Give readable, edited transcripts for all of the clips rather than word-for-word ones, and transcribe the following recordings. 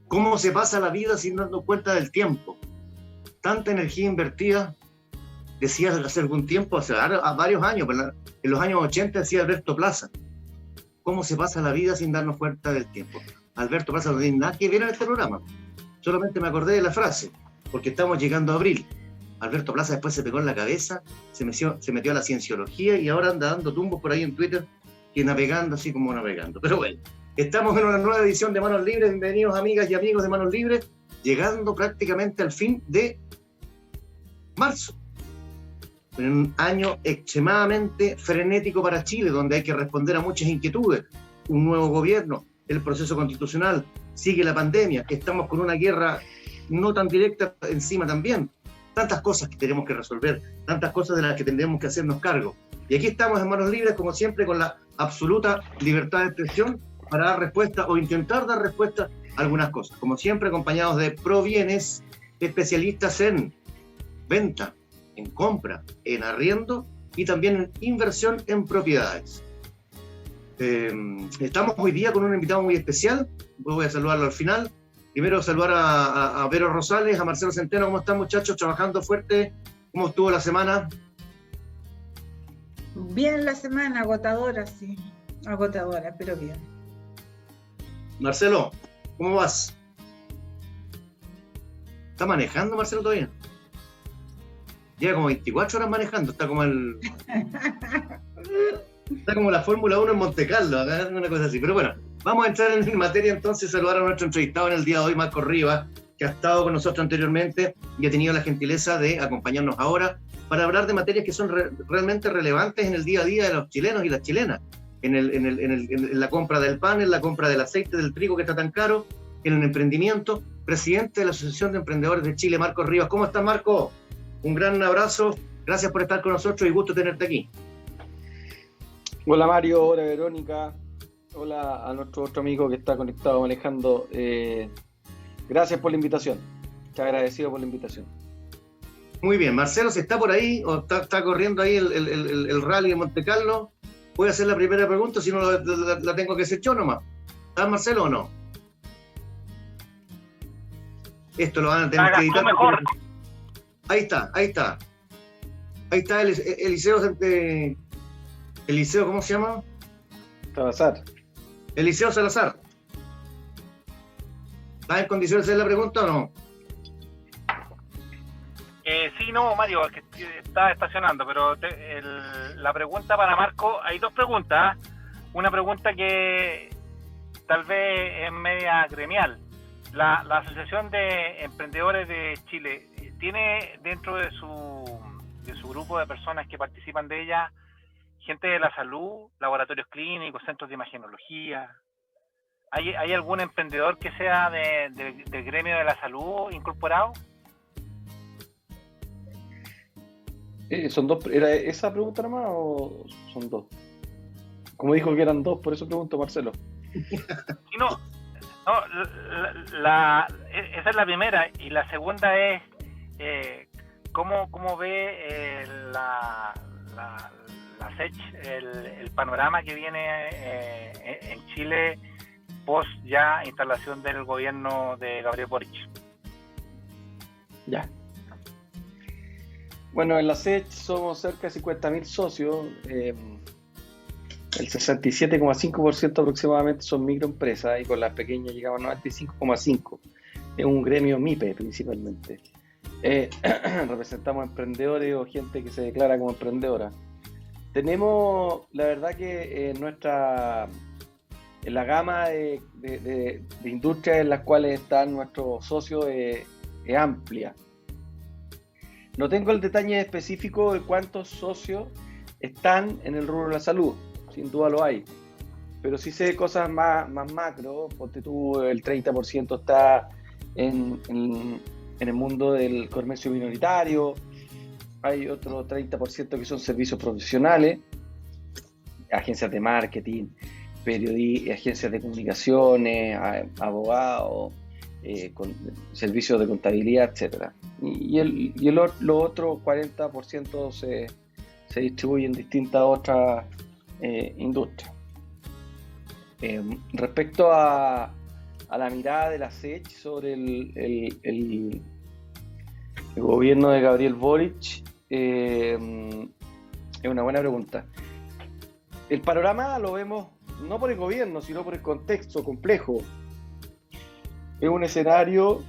¿Cómo se pasa la vida sin darnos cuenta del tiempo? Tanta energía invertida, decía hace algún tiempo, hace varios años, en los años 80 decía Alberto Plaza. ¿Cómo se pasa la vida sin darnos cuenta del tiempo? Alberto Plaza no tiene nada que ver en este programa. Solamente me acordé de la frase, porque estamos llegando a abril. Alberto Plaza después se pegó en la cabeza, se metió a la cienciología y ahora anda dando tumbos por ahí en Twitter, que navegando así como navegando. Pero bueno, estamos en una nueva edición de Manos Libres. Bienvenidos amigas y amigos de Manos Libres, llegando prácticamente al fin de marzo. En un año extremadamente frenético para Chile, donde hay que responder a muchas inquietudes. Un nuevo gobierno, el proceso constitucional, sigue la pandemia, estamos con una guerra no tan directa encima también. Tantas cosas que tenemos que resolver, tantas cosas de las que tendremos que hacernos cargo. Y aquí estamos en Manos Libres, como siempre, con la absoluta libertad de expresión para dar respuesta o intentar dar respuesta a algunas cosas. Como siempre, acompañados de Provienes, especialistas en venta, en compra, en arriendo y también en inversión en propiedades. Estamos hoy día con un invitado muy especial. Voy a saludarlo al final. Primero saludar a Vero Rosales, a Marcelo Centeno. ¿Cómo están, muchachos? ¿Trabajando fuerte? ¿Cómo estuvo la semana? Bien la semana, agotadora, sí. Agotadora, pero bien. Marcelo, ¿cómo vas? ¿Está manejando, Marcelo, todavía? Lleva como 24 horas manejando. Está como está como la Fórmula 1 en Monte Carlo, acá, una cosa así. Pero bueno, vamos a entrar en materia entonces, saludar a nuestro entrevistado en el día de hoy, Marco Rivas, que ha estado con nosotros anteriormente y ha tenido la gentileza de acompañarnos ahora para hablar de materias que son realmente relevantes en el día a día de los chilenos y las chilenas, en la compra del pan, en la compra del aceite, del trigo que está tan caro, en el emprendimiento. Presidente de la Asociación de Emprendedores de Chile, Marco Rivas. ¿Cómo estás, Marco? Un gran abrazo, gracias por estar con nosotros y gusto tenerte aquí. Hola Mario, hola Verónica, hola a nuestro otro amigo que está conectado manejando. Gracias por la invitación, te agradecido por la invitación. Muy bien, Marcelo, si está por ahí o está corriendo ahí el rally de Monte Carlo, voy a hacer la primera pregunta, si no la tengo que hacer yo nomás. ¿Estás, Marcelo, o no? Esto lo van a tener que editar. Mejor. Ahí está. Ahí está Eliseo, ¿cómo se llama? Salazar. Eliseo Salazar. ¿Estás en condiciones de hacer la pregunta o no? Sí, no, Mario, es que está estacionando, pero la pregunta para Marco, hay dos preguntas. Una pregunta que tal vez es media gremial. La Asociación de Emprendedores de Chile tiene dentro de su grupo de personas que participan de ella gente de la salud, laboratorios clínicos, centros de imagenología. ¿Hay algún emprendedor que sea del gremio de la salud incorporado? ¿Son dos? ¿Era esa pregunta nomás o son dos? Como dijo que eran dos, por eso pregunto, Marcelo. No, esa es la primera. Y la segunda es, ¿cómo ve la SECH, el panorama que viene en Chile post ya instalación del gobierno de Gabriel Boric? Ya. Bueno, en la SECH somos cerca de 50.000 socios. El 67,5% aproximadamente son microempresas y con las pequeñas llegamos a 95,5%. Es un gremio MIPE principalmente. Representamos emprendedores o gente que se declara como emprendedora. Tenemos, la verdad que en la gama de industrias en las cuales están nuestros socios es amplia. No tengo el detalle específico de cuántos socios están en el rubro de la salud, sin duda lo hay, pero sí sé cosas más macro. Ponte tú, el 30% está en el mundo del comercio minoritario, hay otro 30% que son servicios profesionales, agencias de marketing, agencias de comunicaciones, abogados, con servicios de contabilidad, etcétera. Y lo otro 40% se distribuye en distintas otras industrias. Respecto a a la mirada de la SECH sobre el gobierno de Gabriel Boric, es una buena pregunta. El panorama lo vemos no por el gobierno, sino por el contexto complejo. Es un escenario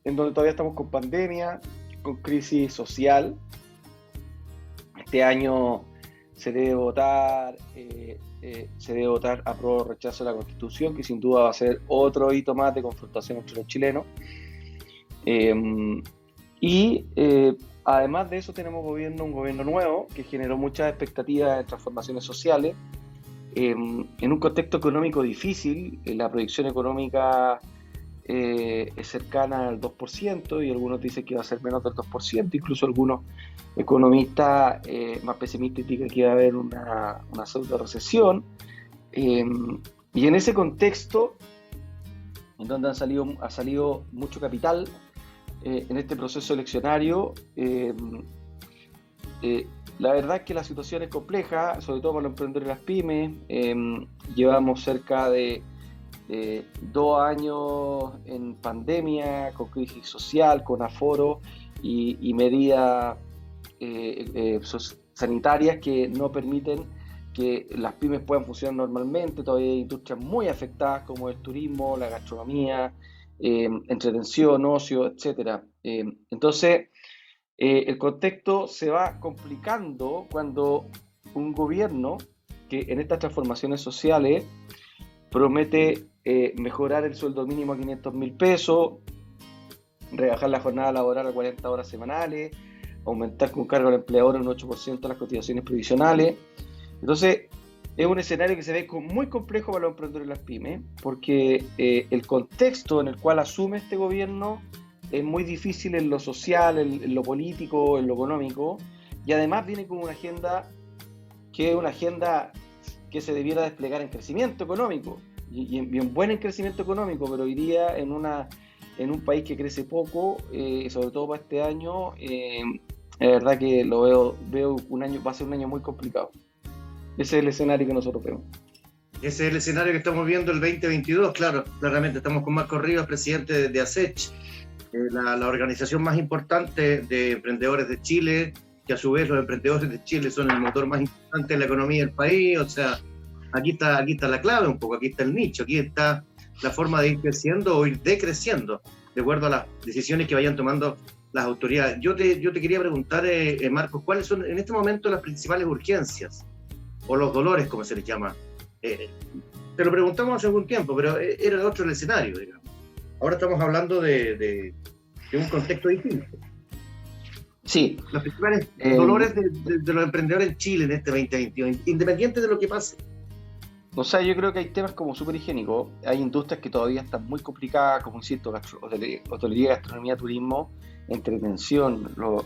en donde todavía estamos con pandemia, con crisis social. Este año se debe votar apruebo o rechazo de la Constitución, que sin duda va a ser otro hito más de confrontación entre los chilenos. Además de eso tenemos un gobierno nuevo que generó muchas expectativas de transformaciones sociales. En un contexto económico difícil, la proyección económica es cercana al 2% y algunos dicen que va a ser menos del 2%, incluso algunos economistas más pesimistas indican que va a haber una pseudo recesión. Y en ese contexto, en donde ha salido mucho capital en este proceso eleccionario, la verdad es que la situación es compleja, sobre todo para los emprendedores y las pymes. Llevamos cerca de 2 años en pandemia, con crisis social, con aforo y medidas sanitarias que no permiten que las pymes puedan funcionar normalmente. Todavía hay industrias muy afectadas como el turismo, la gastronomía, entretención, ocio, etc. Entonces, el contexto se va complicando cuando un gobierno que en estas transformaciones sociales promete mejorar el sueldo mínimo a 500.000 pesos, rebajar la jornada laboral a 40 horas semanales, aumentar con cargo al empleador un 8% las cotizaciones previsionales. Entonces, es un escenario que se ve muy complejo para los emprendedores y las pymes, porque el contexto en el cual asume este gobierno es muy difícil en lo social, en lo político, en lo económico, y además viene con una agenda que se debiera desplegar en crecimiento económico, y en buen crecimiento económico, pero hoy día en un país que crece poco, sobre todo para este año, la verdad que lo veo va a ser un año muy complicado. Ese es el escenario que nosotros vemos. Ese es el escenario que estamos viendo el 2022, claramente estamos con Marcos Rivas, presidente de ASECH, la organización más importante de emprendedores de Chile, que a su vez los emprendedores de Chile son el motor más importante de la economía del país. O sea, aquí está la clave un poco, aquí está el nicho, aquí está la forma de ir creciendo o ir decreciendo, de acuerdo a las decisiones que vayan tomando las autoridades. Yo te quería preguntar, Marcos, ¿cuáles son en este momento las principales urgencias o los dolores, como se les llama? Te lo preguntamos hace algún tiempo, pero era otro el escenario, digamos. Ahora estamos hablando de un contexto distinto. Sí. Los principales dolores de los emprendedores en Chile en este 2021, independiente de lo que pase. O sea, yo creo que hay temas como súper higiénicos. Hay industrias que todavía están muy complicadas, como insisto, hotelería, gastronomía, turismo, entretención, los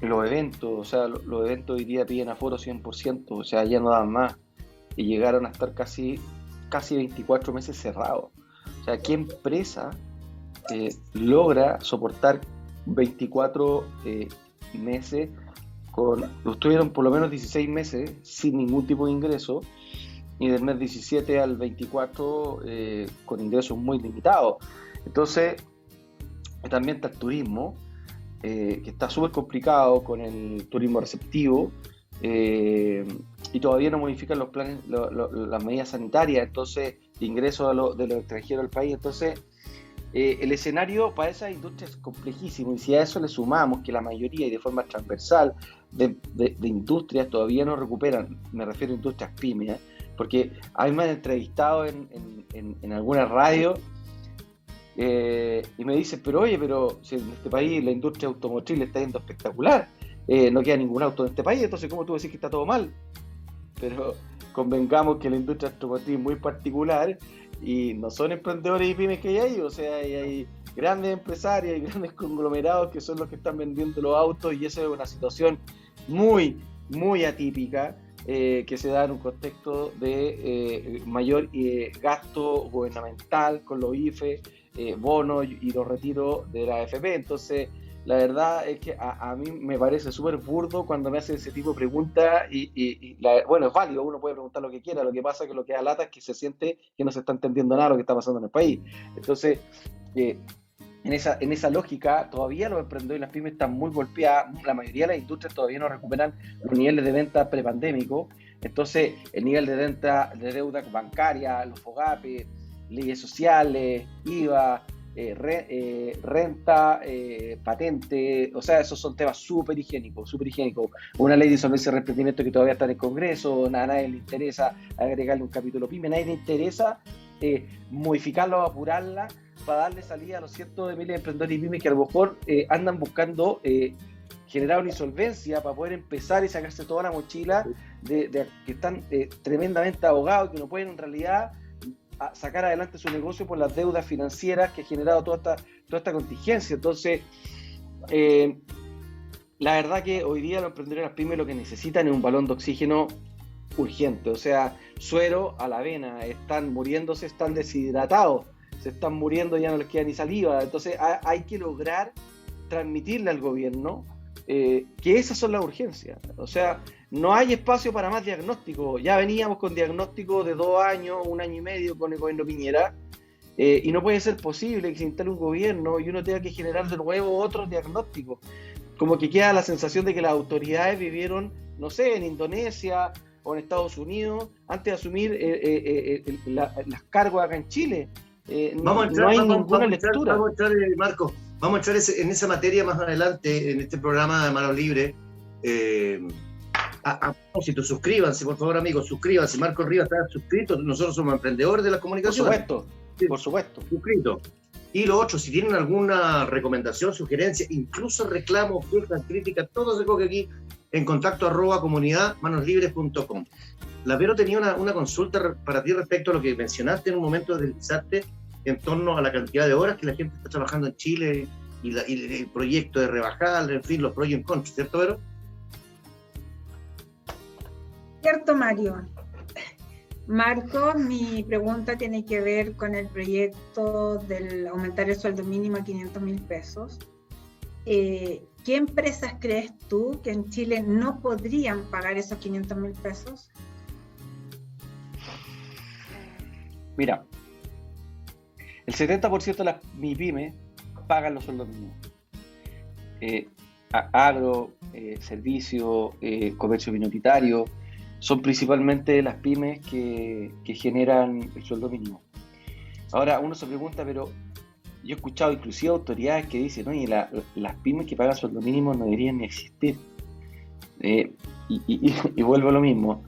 eventos. O sea, los eventos hoy día piden aforo 100%, o sea, ya no dan más. Y llegaron a estar casi 24 meses cerrados. O sea, ¿qué empresa logra soportar 24 meses estuvieron por lo menos 16 meses sin ningún tipo de ingreso, y del mes 17 al 24 con ingresos muy limitados? Entonces, también está el turismo, que está súper complicado con el turismo receptivo, y todavía no modifican los planes, las medidas sanitarias, entonces, de ingreso de los extranjeros al país. Entonces, el escenario para esas industrias es complejísimo, y si a eso le sumamos que la mayoría y de forma transversal de industrias todavía no recuperan, me refiero a industrias pymes, porque hay más entrevistados en alguna radio y me dicen, pero si en este país la industria automotriz le está yendo espectacular, no queda ningún auto en este país, entonces ¿cómo tú decís que está todo mal? Pero convengamos que la industria automotriz es muy particular y no son emprendedores y pymes que hay ahí, o sea, hay grandes empresarios y grandes conglomerados que son los que están vendiendo los autos, y esa es una situación muy, muy atípica, que se da en un contexto de mayor gasto gubernamental con los IFE, bonos y los retiros de la AFP. Entonces, la verdad es que a mí me parece súper burdo cuando me hacen ese tipo de preguntas bueno, es válido, uno puede preguntar lo que quiera, lo que pasa es que lo que da lata es que se siente que no se está entendiendo nada de lo que está pasando en el país. Entonces, en esa lógica, todavía los emprendedores y las pymes están muy golpeadas, la mayoría de las industrias todavía no recuperan los niveles de venta prepandémicos, entonces el nivel de deuda bancaria, los FOGAPE, leyes sociales, IVA, renta, patente, o sea, esos son temas súper higiénicos. Una ley de insolvencia y arrepentimiento que todavía está en el Congreso, a nadie le interesa agregarle un capítulo pyme, a nadie le interesa modificarla o apurarla para darle salida a los cientos de miles de emprendedores y pymes que a lo mejor andan buscando generar una insolvencia para poder empezar y sacarse toda la mochila de que están tremendamente ahogados y que no pueden en realidad sacar adelante su negocio por las deudas financieras que ha generado toda esta contingencia. Entonces, la verdad que hoy día los emprendedores y las pymes lo que necesitan es un balón de oxígeno urgente, o sea, suero a la vena, están muriéndose, están deshidratados, se están muriendo, ya no les queda ni saliva. Entonces hay que lograr transmitirle al gobierno que esas son las urgencias. O sea, no hay espacio para más diagnóstico. Ya veníamos con diagnósticos de 2 años, 1 año y medio con el gobierno Piñera, y no puede ser posible que se instale un gobierno y uno tenga que generar de nuevo otros diagnósticos. Como que queda la sensación de que las autoridades vivieron, no sé, en Indonesia o en Estados Unidos antes de asumir las cargos acá en Chile. Vamos a entrar, no hay vamos ninguna a entrar, lectura. Marco, vamos a entrar en esa materia más adelante, en este programa de Manos Libres. A propósito, suscríbanse, por favor, amigos, suscríbanse. Marco Rivas está suscrito, nosotros somos emprendedores de la comunicación. Por supuesto. Suscrito. Y lo otro, si tienen alguna recomendación, sugerencia, incluso reclamos, quejas, críticas, todo se coge aquí en contacto@comunidadmanoslibres.com. La Vero tenía una consulta para ti respecto a lo que mencionaste en un momento de deslizarte en torno a la cantidad de horas que la gente está trabajando en Chile y el proyecto de rebajar, en fin, los pros y contras, ¿cierto, Vero? Cierto, Mario. Marco, mi pregunta tiene que ver con el proyecto del aumentar el sueldo mínimo a 500.000 pesos. ¿Qué empresas crees tú que en Chile no podrían pagar esos 500.000 pesos? Mira, el 70% de las MIPYME pagan los sueldos mínimos. Agro, servicio, comercio minoritario, son principalmente las pymes que generan el sueldo mínimo. Ahora uno se pregunta, pero yo he escuchado inclusive autoridades que dicen, oye, las pymes que pagan sueldo mínimo no deberían ni existir. Y vuelvo a lo mismo.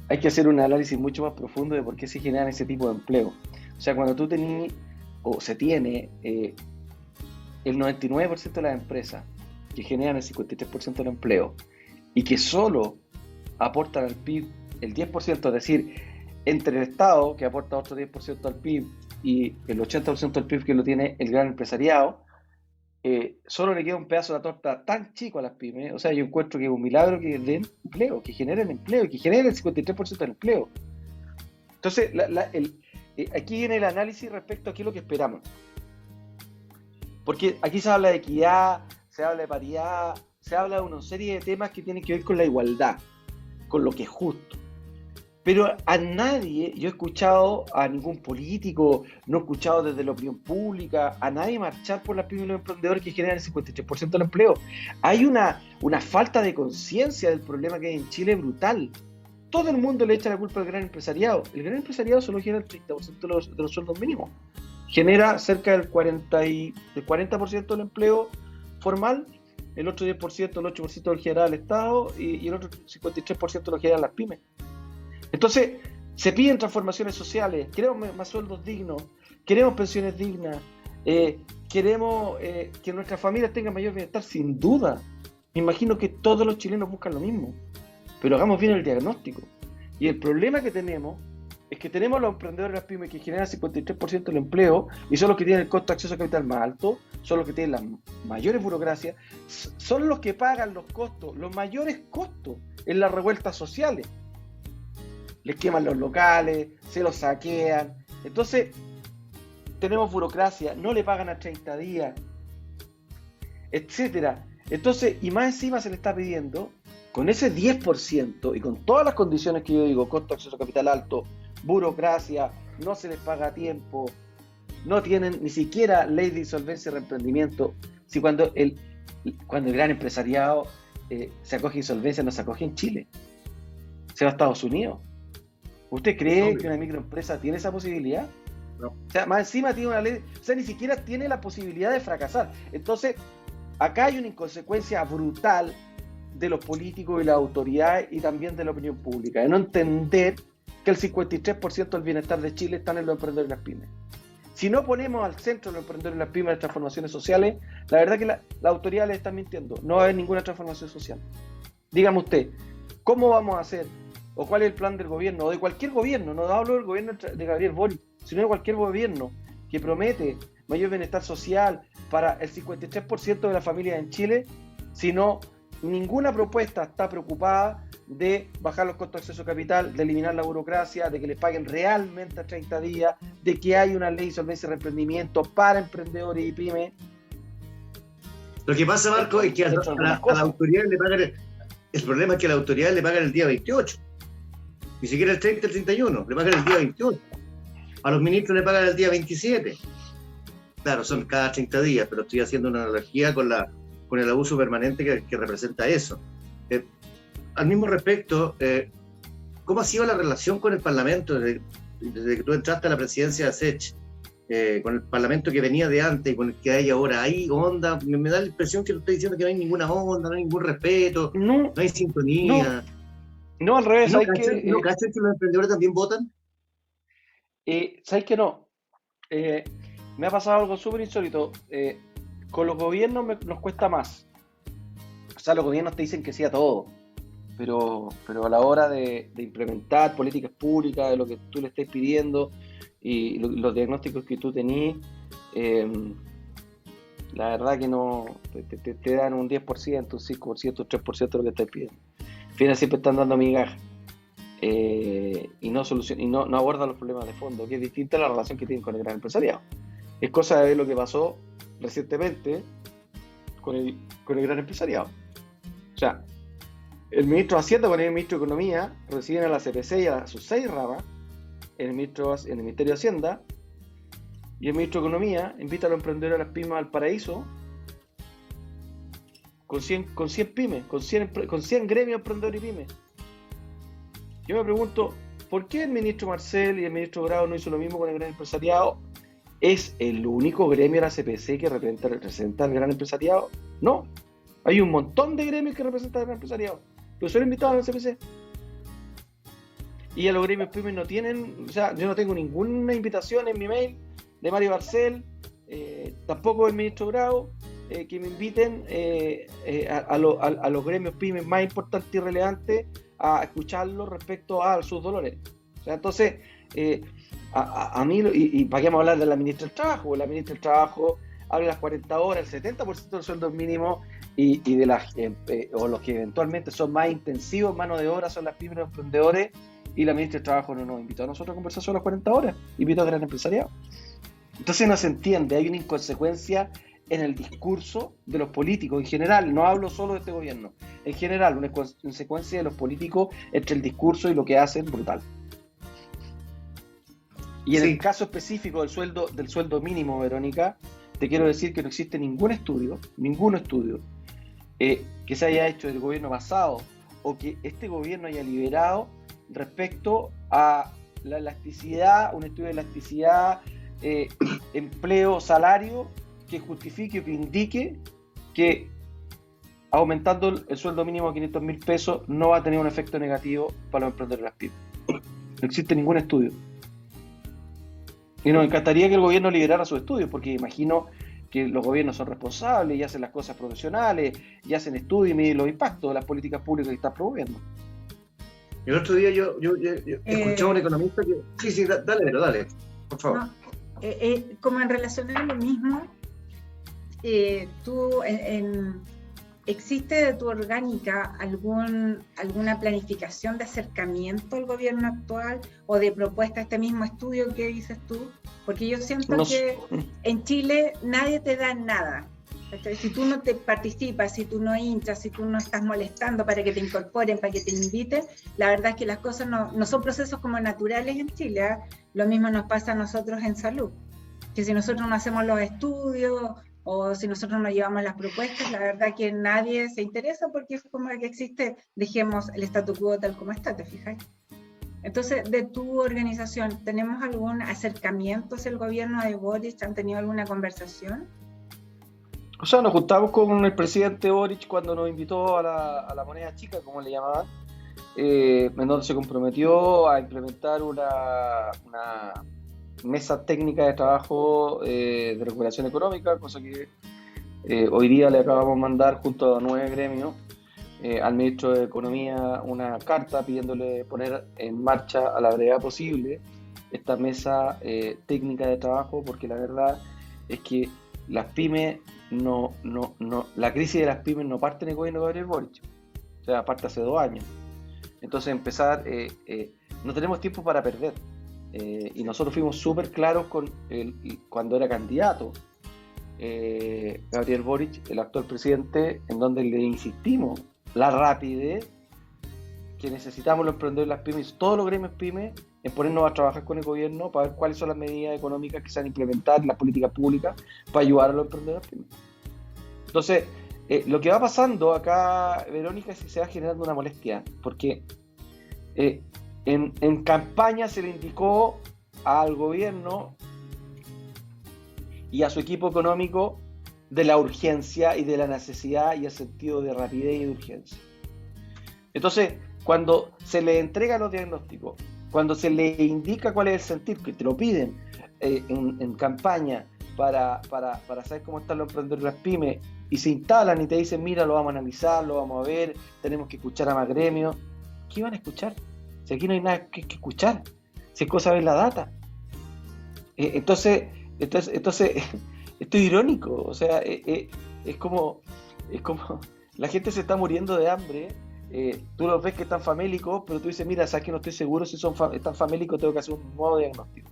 Hay que hacer un análisis mucho más profundo de por qué se generan ese tipo de empleo. O sea, cuando tú tenés, o se tiene, el 99% de las empresas que generan el 53% del empleo y que solo aportan al PIB el 10%, es decir, entre el Estado, que aporta otro 10% al PIB, y el 80% del PIB que lo tiene el gran empresariado, solo le queda un pedazo de la torta tan chico a las pymes. O sea, yo encuentro que es un milagro que den empleo, que generen empleo y que generen el 53% del empleo. Entonces, aquí viene el análisis respecto a qué es lo que esperamos. Porque aquí se habla de equidad, se habla de paridad, se habla de una serie de temas que tienen que ver con la igualdad, con lo que es justo. Pero a nadie, yo he escuchado a ningún político, no he escuchado desde la opinión pública, a nadie marchar por las pymes y los emprendedores que generan el 53% del empleo. Hay una falta de conciencia del problema que hay en Chile brutal. Todo el mundo le echa la culpa al gran empresariado. El gran empresariado solo genera el 30% de los sueldos mínimos. Genera cerca del 40% del empleo formal, el otro 10%, el 8% lo genera el Estado y el otro 53% lo generan las pymes. Entonces, se piden transformaciones sociales, queremos más sueldos dignos, queremos pensiones dignas, queremos que nuestras familias tengan mayor bienestar, sin duda. Me imagino que todos los chilenos buscan lo mismo, pero hagamos bien el diagnóstico. Y el problema que tenemos es que tenemos los emprendedores de las pymes que generan 53% del empleo y son los que tienen el costo de acceso a capital más alto, son los que tienen las mayores burocracias, son los que pagan los costos, los mayores costos en las revueltas sociales. Les queman los locales, se los saquean. Entonces, tenemos burocracia, no le pagan a 30 días. etcétera. Entonces, y más encima se le está pidiendo, con ese 10% y con todas las condiciones que yo digo, costo de acceso a capital alto, burocracia, no se les paga a tiempo, no tienen ni siquiera ley de insolvencia y reemprendimiento. Si cuando el gran empresariado se acoge insolvencia, no se acoge en Chile, se va a Estados Unidos. ¿Usted cree que una microempresa tiene esa posibilidad? No. O sea, más encima tiene una ley, o sea, ni siquiera tiene la posibilidad de fracasar. Entonces, acá hay una inconsecuencia brutal de los políticos y las autoridades y también de la opinión pública, de no entender que el 53% del bienestar de Chile está en los emprendedores y las pymes. Si no ponemos al centro de los emprendedores y las pymes las transformaciones sociales, la verdad que la autoridad les está mintiendo. No va a haber ninguna transformación social. Dígame usted, ¿cómo vamos a hacer? ¿O cuál es el plan del gobierno? O de cualquier gobierno, no hablo del gobierno de Gabriel Boric, sino de cualquier gobierno que promete mayor bienestar social para el 53% de las familias en Chile, sino ninguna propuesta está preocupada de bajar los costos de acceso a capital, de eliminar la burocracia, de que les paguen realmente a 30 días, de que hay una ley de solvencia y reemprendimiento para emprendedores y pymes. Lo que pasa, Marco, es que a la autoridad le pagan el problema es que a la autoridad le pagan el día 28, ni siquiera el 30, el 31, le pagan el día 28. A los ministros le pagan el día 27. Claro, son cada 30 días, pero estoy haciendo una analogía con el abuso permanente que representa eso. Al mismo respecto, ¿cómo ha sido la relación con el Parlamento desde que tú entraste a la presidencia de SECH? Con el Parlamento que venía de antes y con el que hay ahora. ¿Hay onda? Me da la impresión que tú estás diciendo que no hay ninguna onda, no hay ningún respeto, no hay sintonía. No, al revés. ¿No cachan que los emprendedores también votan? ¿Sabes que no? Me ha pasado algo súper insólito. Con los gobiernos nos cuesta más. O sea, los gobiernos te dicen que sí a todo, pero a la hora de implementar políticas públicas, de lo que tú le estés pidiendo y los diagnósticos que tú tenías, la verdad que no te dan un 10%, un 5%, un 3% de lo que estás pidiendo. Al final siempre están dando migajas y no abordan los problemas de fondo, que es distinta a la relación que tienen con el gran empresariado. Es cosa de ver lo que pasó recientemente con el gran empresariado. O sea, el ministro de Hacienda con el ministro de Economía reciben a la CPC y a sus 6 ramas en el Ministerio de Hacienda, y el ministro de Economía invita a los emprendedores a las pymes al paraíso con 100 pymes, con 100 gremios emprendedores y pymes. Yo me pregunto, ¿por qué el ministro Marcel y el ministro Grau no hizo lo mismo con el gran empresariado? ¿Es el único gremio de la CPC que representa al gran empresariado? No, hay un montón de gremios que representan al gran empresariado, pero son invitados a la CPC. Y a los gremios pymes no tienen, o sea, yo no tengo ninguna invitación en mi mail de Mario Barcel, tampoco del ministro Grau, que me inviten a los gremios pymes más importantes y relevantes a escucharlos respecto a sus dolores. O sea, entonces, a mí, y para qué vamos a hablar de la ministra del Trabajo, la ministra del Trabajo habla de las 40 horas, el 70% del sueldo mínimo, y de las o los que eventualmente son más intensivos, mano de obra, son las pymes y los emprendedores, y la ministra del Trabajo no nos invitó a nosotros a conversar sobre las 40 horas, invitó al gran empresariado. Entonces no se entiende, hay una inconsecuencia en el discurso de los políticos en general, no hablo solo de este gobierno, en general, una consecuencia de los políticos entre el discurso y lo que hacen brutal. Y en el caso específico del sueldo mínimo, Verónica, te quiero decir que no existe ningún estudio que se haya hecho del gobierno pasado o que este gobierno haya liberado respecto a la elasticidad, un estudio de elasticidad, empleo, salario, que justifique o que indique que aumentando el sueldo mínimo a 500.000 pesos no va a tener un efecto negativo para los emprendedores de las pymes. No existe ningún estudio. Y nos encantaría que el gobierno liderara sus estudios, porque imagino que los gobiernos son responsables y hacen las cosas profesionales y hacen estudios y miden los impactos de las políticas públicas que están promoviendo. El otro día yo escuchaba a un economista que... Sí, dale, por favor. No, como en relación a lo mismo, tú ¿existe de tu orgánica alguna planificación de acercamiento al gobierno actual o de propuesta a este mismo estudio que dices tú? Porque yo siento que en Chile nadie te da nada. ¿cachai? Si tú no te participas, si tú no hinchas, si tú no estás molestando para que te incorporen, para que te inviten, la verdad es que las cosas no son procesos como naturales en Chile, ¿eh? Lo mismo nos pasa a nosotros en salud, que si nosotros no hacemos los estudios o si nosotros no llevamos las propuestas, la verdad que nadie se interesa porque es como que existe, dejemos el statu quo tal como está, ¿te fijas? Entonces, de tu organización, ¿tenemos algún acercamiento hacia el gobierno de Boric? ¿Han tenido alguna conversación? O sea, nos juntamos con el presidente Boric cuando nos invitó a la moneda chica, como le llamaban, en donde se comprometió a implementar una mesa técnica de trabajo de recuperación económica, cosa que hoy día le acabamos de mandar junto a 9 gremios al ministro de Economía una carta pidiéndole poner en marcha a la brevedad posible esta mesa técnica de trabajo, porque la verdad es que las pymes la crisis de las pymes no parte en el gobierno de Gabriel Boric, o sea, parte hace 2 años. Entonces empezar, no tenemos tiempo para perder, y nosotros fuimos súper claros cuando era candidato Gabriel Boric, el actual presidente, en donde le insistimos la rapidez que necesitamos los emprendedores, las pymes, todos los gremios pymes, en ponernos a trabajar con el gobierno para ver cuáles son las medidas económicas que se van a implementar, las políticas públicas para ayudar a los emprendedores pymes. Entonces, lo que va pasando acá, Verónica, es que se va generando una molestia, porque en campaña se le indicó al gobierno y a su equipo económico de la urgencia y de la necesidad y el sentido de rapidez y de urgencia. Entonces, cuando se le entregan los diagnósticos, cuando se le indica cuál es el sentir, que te lo piden en campaña para saber cómo están los emprendedores y las pymes, y se instalan y te dicen, mira, lo vamos a analizar, lo vamos a ver, tenemos que escuchar a más gremios. ¿Qué van a escuchar? Si aquí no hay nada que escuchar, si es cosa de ver la data. Entonces esto es irónico, o sea, es como la gente se está muriendo de hambre, tú los ves que están famélicos, pero tú dices, mira, sabes que no estoy seguro si están famélicos, tengo que hacer un nuevo diagnóstico.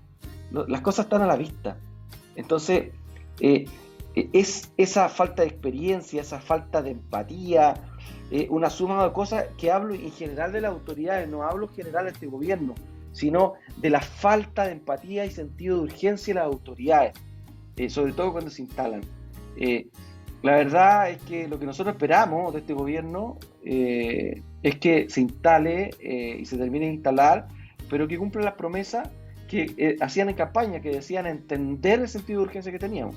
Las cosas están a la vista. Entonces, es esa falta de experiencia, esa falta de empatía, una suma de cosas que hablo en general de las autoridades, no hablo en general de este gobierno, sino de la falta de empatía y sentido de urgencia de las autoridades, sobre todo cuando se instalan. La verdad es que lo que nosotros esperamos de este gobierno es que se instale y se termine de instalar, pero que cumpla las promesas que hacían en campaña, que decían entender el sentido de urgencia que teníamos.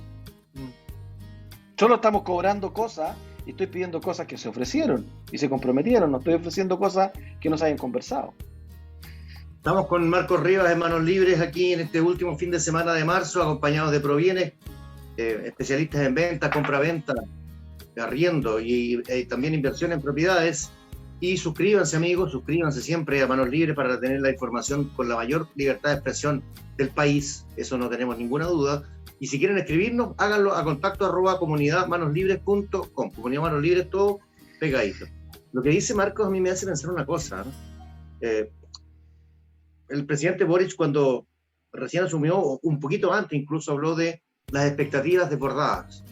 Solo estamos cobrando cosas y estoy pidiendo cosas que se ofrecieron y se comprometieron, no estoy ofreciendo cosas que no se hayan conversado. Estamos con Marcos Rivas de Manos Libres aquí en este último fin de semana de marzo, acompañados de Proviene, especialistas en venta, compra-venta, arriendo y también inversión en propiedades. Y suscríbanse, amigos, suscríbanse siempre a Manos Libres para tener la información con la mayor libertad de expresión del país, eso no tenemos ninguna duda. Y si quieren escribirnos, háganlo a contacto@comunidadmanoslibres.com. Comunidad Manos Libres, todo pegadito. Lo que dice Marcos a mí me hace pensar una cosa, ¿no? El presidente Boric, cuando recién asumió, un poquito antes incluso, habló de las expectativas desbordadas.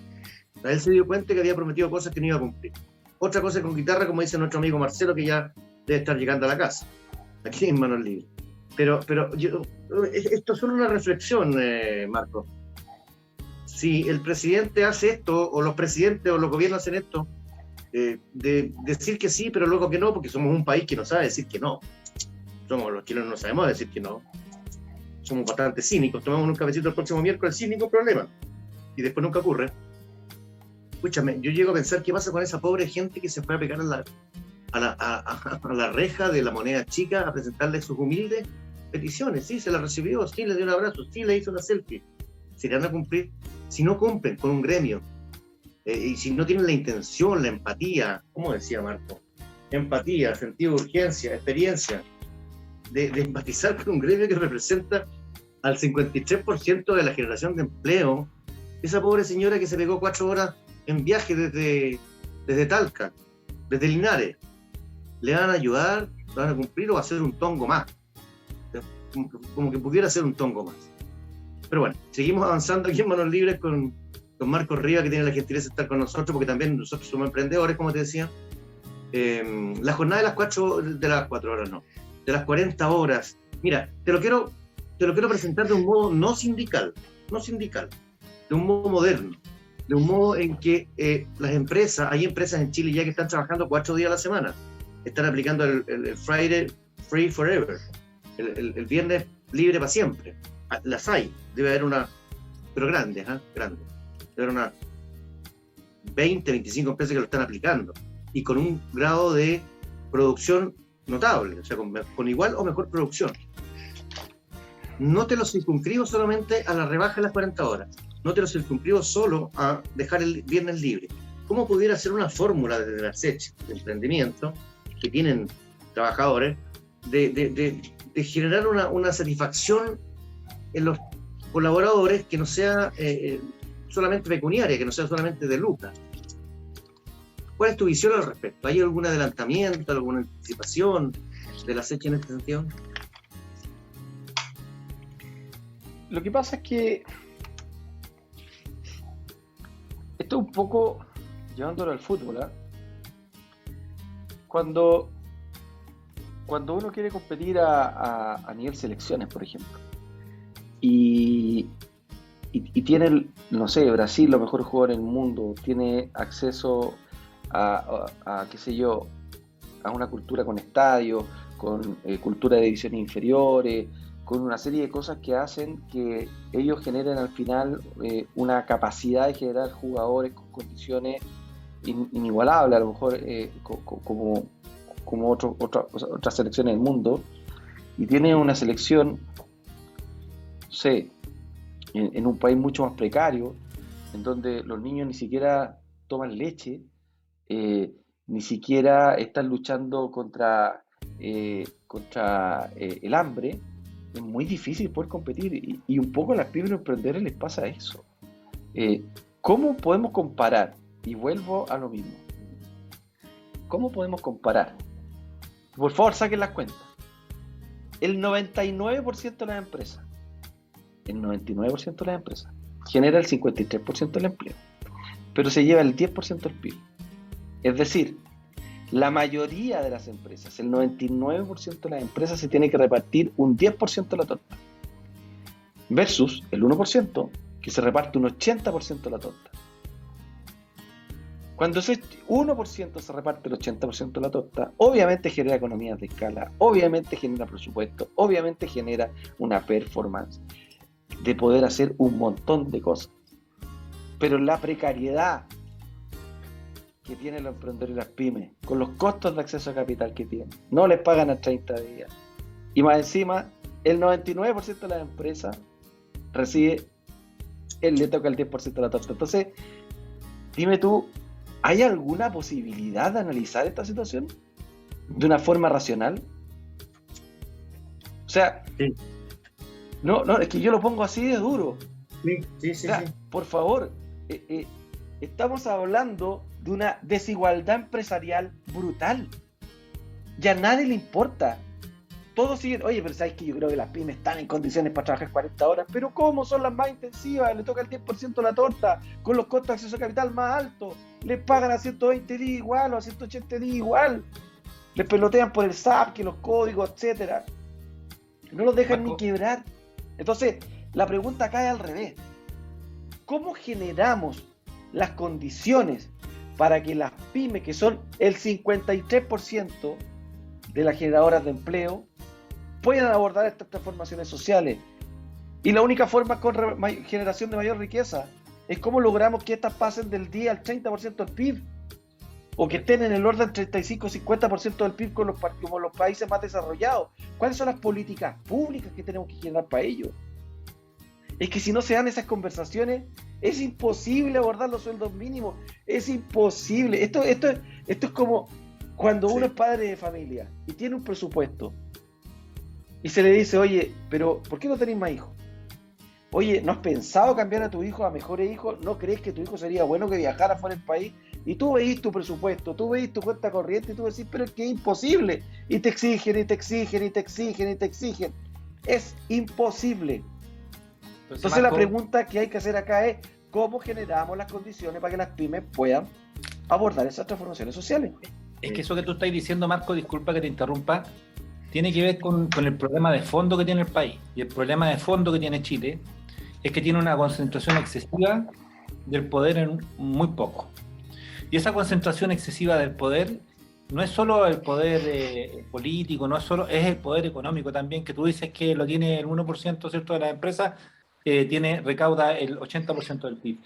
Él se dio cuenta que había prometido cosas que no iba a cumplir. Otra cosa con guitarra, como dice nuestro amigo Marcelo, que ya debe estar llegando a la casa, aquí en Manos Libres. Pero esto es solo una reflexión, Marco. Si el presidente hace esto, o los presidentes o los gobiernos hacen esto, de decir que sí, pero luego que no, porque somos un país que no sabe decir que no. Somos los chilenos, no sabemos decir que no. Somos bastante cínicos. Tomamos un cafecito el próximo miércoles sin ningún problema. Y después nunca ocurre. Escúchame, yo llego a pensar qué pasa con esa pobre gente que se fue a pegar a la reja de la moneda chica a presentarle sus humildes peticiones. Sí, se la recibió, sí, le dio un abrazo, sí, le hizo una selfie. ¿Se le van a cumplir? Si no cumplen con un gremio, y si no tienen la intención, la empatía, como decía Marco, empatía, sentido de urgencia, experiencia, de empatizar con un gremio que representa al 53% de la generación de empleo, esa pobre señora que se pegó 4 horas en viaje desde Talca, desde Linares, ¿le van a ayudar? ¿Le van a cumplir o va a ser un tongo más? Como que pudiera ser un tongo más. Pero bueno, seguimos avanzando aquí en Manos Libres con don Marcos Rivas, que tiene la gentileza de estar con nosotros, porque también nosotros somos emprendedores, como te decía. La jornada de las 4 horas, no, de las 40 horas. Mira, te lo quiero presentar de un modo no sindical, de un modo moderno, de un modo en que hay empresas en Chile ya que están trabajando 4 días a la semana, están aplicando el Friday Free Forever, el viernes libre para siempre. Las hay, debe haber una, pero grandes, debe haber unas 20, 25 empresas que lo están aplicando, y con un grado de producción notable, o sea, con igual o mejor producción. No te lo circunscribo solamente a la rebaja de las 40 horas, no te lo circunscribo solo a dejar el viernes libre. ¿Cómo pudiera ser una fórmula desde la SECH, de emprendimiento, que tienen trabajadores, de generar una satisfacción en los colaboradores que no sea solamente pecuniaria, que no sea solamente de lucas? ¿Cuál es tu visión al respecto? ¿Hay algún adelantamiento, alguna anticipación de la SECH en este sentido? Lo que pasa es que esto es un poco llevándolo al fútbol, ¿eh? Cuando uno quiere competir a nivel selecciones, por ejemplo, y tiene, no sé, Brasil, los mejores jugadores del mundo, tiene acceso a qué sé yo, a una cultura con estadios, con cultura de divisiones inferiores, con una serie de cosas que hacen que ellos generen al final una capacidad de generar jugadores con condiciones inigualables, a lo mejor como otras selecciones del mundo, y tiene una selección, no sé, en un país mucho más precario, en donde los niños ni siquiera toman leche, ni siquiera están luchando contra el hambre. Es muy difícil poder competir, y un poco a las pymes emprendedores les pasa eso. ¿Cómo podemos comparar? Y vuelvo a lo mismo. ¿Cómo podemos comparar? Por favor, saquen las cuentas. El 99% de las empresas, genera el 53% del empleo, pero se lleva el 10% del PIB. Es decir, la mayoría de las empresas, el 99% de las empresas, se tiene que repartir un 10% de la torta, versus el 1% que se reparte un 80% de la torta. Cuando ese 1% se reparte el 80% de la torta, obviamente genera economías de escala, obviamente genera presupuesto, obviamente genera una performance de poder hacer un montón de cosas. Pero la precariedad que tienen los emprendedores y las pymes, con los costos de acceso a capital que tienen, no les pagan a 30 días. Y más encima, el 99% de las empresas le toca el 10% de la torta. Entonces, dime tú, ¿hay alguna posibilidad de analizar esta situación de una forma racional? O sea, sí. No, es que yo lo pongo así de duro. Sí. O sea, por favor, estamos hablando de una desigualdad empresarial brutal. Ya a nadie le importa. Todos siguen, oye, pero sabes que yo creo que las pymes están en condiciones para trabajar 40 horas, pero ¿cómo son las más intensivas? Le toca el 10% de la torta, con los costos de acceso a capital más altos, les pagan a 120 días igual o a 180 días igual, les pelotean por el SAP, que los códigos, etcétera. No los dejan ni quebrar. Entonces, la pregunta acá es al revés. ¿Cómo generamos las condiciones para que las pymes, que son el 53% de las generadoras de empleo, puedan abordar estas transformaciones sociales? Y la única forma con generación de mayor riqueza es cómo logramos que estas pasen del 10 al 30% del PIB, o que estén en el orden 35-50% del PIB como los países más desarrollados. ¿Cuáles son las políticas públicas que tenemos que generar para ello? Es que si no se dan esas conversaciones, es imposible abordar los sueldos mínimos. Es imposible. Esto es como cuando uno es padre de familia y tiene un presupuesto y se le dice, oye, pero ¿por qué no tenés más hijos? Oye, ¿no has pensado cambiar a tu hijo a mejores hijos? ¿No crees que tu hijo sería bueno que viajara fuera del país? Y tú veís tu presupuesto, tú veís tu cuenta corriente y tú decís, pero es que es imposible. Y te exigen, y te exigen, y te exigen, y te exigen. Es imposible. Entonces, Marco, la pregunta que hay que hacer acá es, cómo generamos las condiciones para que las pymes puedan abordar esas transformaciones sociales. Es que eso que tú estás diciendo, Marco, disculpa que te interrumpa, tiene que ver con el problema de fondo que tiene el país. Y el problema de fondo que tiene Chile es que tiene una concentración excesiva del poder en muy poco. Y esa concentración excesiva del poder no es solo el poder político, no es solo, es el poder económico también, que tú dices que lo tiene el 1%, ¿cierto?, de las empresas, recauda el 80% del PIB.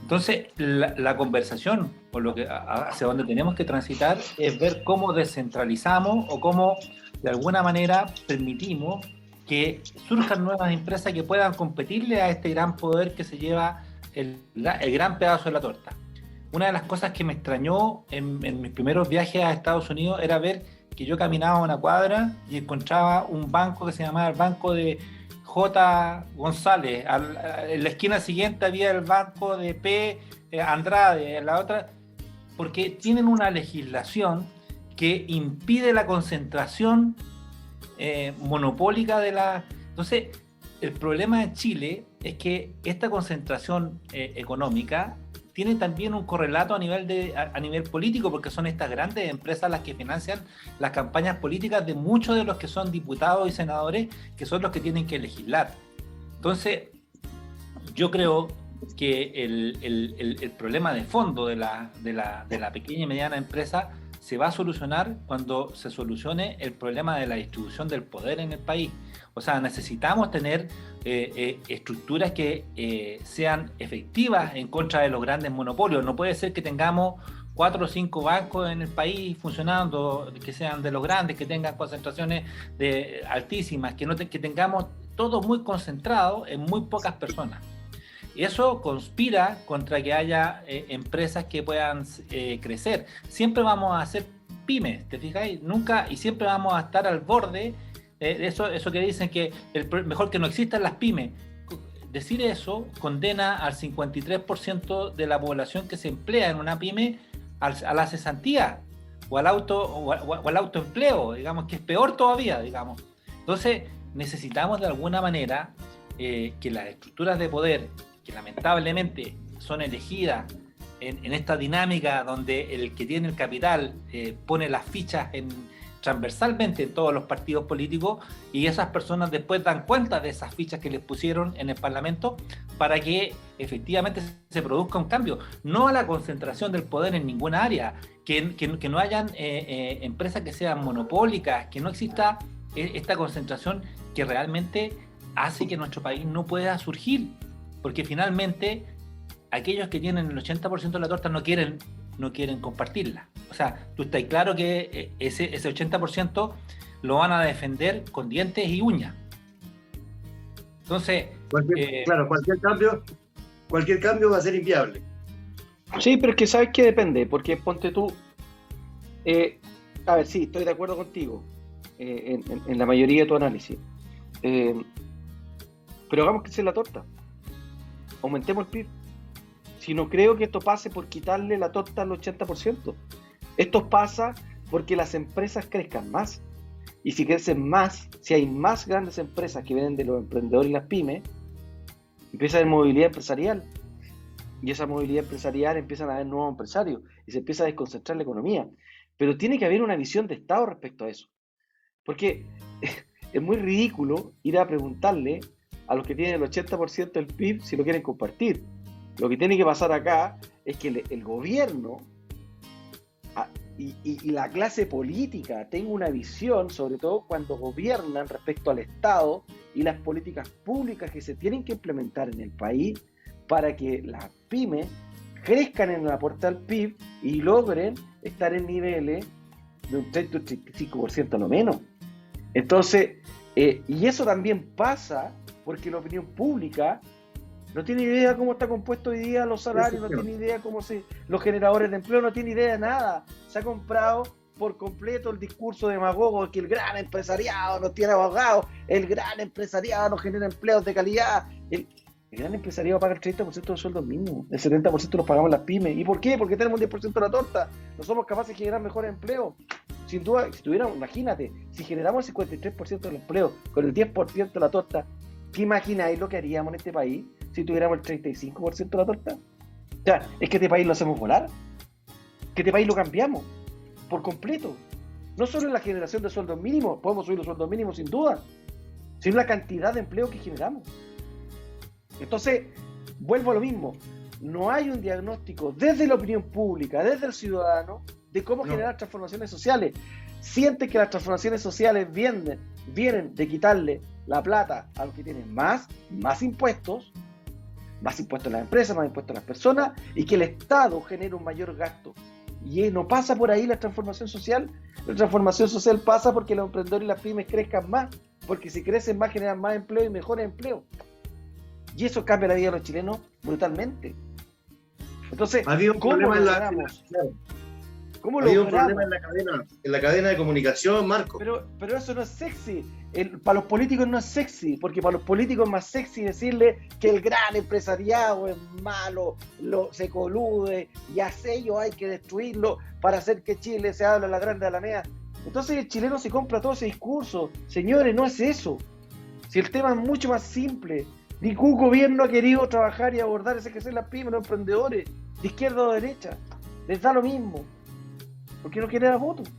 Entonces, la conversación, por lo que hacia donde tenemos que transitar, es ver cómo descentralizamos o cómo, de alguna manera, permitimos que surjan nuevas empresas que puedan competirle a este gran poder que se lleva el gran pedazo de la torta. Una de las cosas que me extrañó en mis primeros viajes a Estados Unidos era ver que yo caminaba una cuadra y encontraba un banco que se llamaba el Banco de J. González. En la esquina siguiente había el Banco de P. Andrade, en la otra, porque tienen una legislación que impide la concentración monopólica de la... Entonces, el problema de Chile es que esta concentración económica tiene también un correlato a nivel político, porque son estas grandes empresas las que financian las campañas políticas de muchos de los que son diputados y senadores, que son los que tienen que legislar. Entonces, yo creo que el problema de fondo de la pequeña y mediana empresa se va a solucionar cuando se solucione el problema de la distribución del poder en el país. O sea, necesitamos tener estructuras que sean efectivas en contra de los grandes monopolios. No puede ser que tengamos 4 o 5 bancos en el país funcionando, que sean de los grandes, que tengan concentraciones altísimas, que tengamos todo muy concentrado en muy pocas personas. Y eso conspira contra que haya empresas que puedan crecer. Siempre vamos a hacer pymes, ¿te fijáis? Nunca, y siempre vamos a estar al borde. Eso que dicen que mejor que no existan las pymes. Decir eso condena al 53% de la población que se emplea en una pyme a la cesantía o al autoempleo, digamos, que es peor todavía, digamos. Entonces, necesitamos de alguna manera que las estructuras de poder, que lamentablemente son elegidas en esta dinámica donde el que tiene el capital pone las fichas transversalmente en todos los partidos políticos, y esas personas después dan cuenta de esas fichas que les pusieron en el Parlamento para que efectivamente se produzca un cambio, no a la concentración del poder en ninguna área, que no hayan empresas que sean monopólicas, que no exista esta concentración que realmente hace que nuestro país no pueda surgir, porque finalmente aquellos que tienen el 80% de la torta no quieren compartirla. O sea, tú estás claro que ese 80% lo van a defender con dientes y uñas. Entonces... Claro, cualquier cambio va a ser inviable. Sí, pero es que sabes que depende, porque ponte tú... a ver, sí, estoy de acuerdo contigo en la mayoría de tu análisis. Pero hagamos crecer la torta. Aumentemos el PIB. Si no creo que esto pase por quitarle la torta al 80%. Esto pasa porque las empresas crezcan más. Y si crecen más, si hay más grandes empresas que vienen de los emprendedores y las pymes, empieza a haber movilidad empresarial. Y esa movilidad empresarial empiezan a haber nuevos empresarios y se empieza a desconcentrar la economía. Pero tiene que haber una visión de Estado respecto a eso. Porque es muy ridículo ir a preguntarle a los que tienen el 80% del PIB si lo quieren compartir. Lo que tiene que pasar acá es que el gobierno y la clase política tenga una visión, sobre todo cuando gobiernan respecto al Estado y las políticas públicas que se tienen que implementar en el país para que las pymes crezcan en el aporte al PIB y logren estar en niveles de un 30 o 35% a lo menos. Entonces, y eso también pasa porque la opinión pública no tiene idea cómo está compuesto hoy día los salarios, no tiene idea cómo los generadores de empleo, no tiene idea de nada. Se ha comprado por completo el discurso demagogo de que el gran empresariado no tiene abogados, el gran empresariado no genera empleos de calidad. El gran empresariado paga el 30% de los sueldos mínimos, el 70% los pagamos las pymes. ¿Y por qué? Porque tenemos el 10% de la torta. No somos capaces de generar mejores empleos. Sin duda, si tuviéramos, imagínate, si generamos el 53% del empleo con el 10% de la torta, ¿qué imagináis lo que haríamos en este país? si tuviéramos el 35% de la torta? O sea, es que este país lo hacemos volar, que este país lo cambiamos por completo. No solo en la generación de sueldos mínimos, podemos subir los sueldos mínimos sin duda, sino la cantidad de empleo que generamos. Entonces, vuelvo a lo mismo, no hay un diagnóstico desde la opinión pública, desde el ciudadano, de cómo generar transformaciones sociales. Sienten que las transformaciones sociales vienen de quitarle la plata a los que tienen más impuestos a las empresas, más impuestos a las personas, y que el Estado genere un mayor gasto. Y no pasa por ahí la transformación social. La transformación social pasa porque los emprendedores y las pymes crezcan más, porque si crecen más generan más empleo y mejores empleos. Y eso cambia la vida de los chilenos brutalmente. Entonces, había un problema en la cadena de comunicación, Marco. Pero eso no es sexy. Para los políticos no es sexy, porque para los políticos es más sexy decirle que el gran empresariado es malo, se colude, y a ello hay que destruirlo para hacer que Chile se hable la grande alameda. Entonces el chileno se compra todo ese discurso. Señores, no es eso. Si el tema es mucho más simple. Ningún gobierno ha querido trabajar y abordar ese que son las pymes, los emprendedores, de izquierda o de derecha. Les da lo mismo. Porque no quiere dar votos.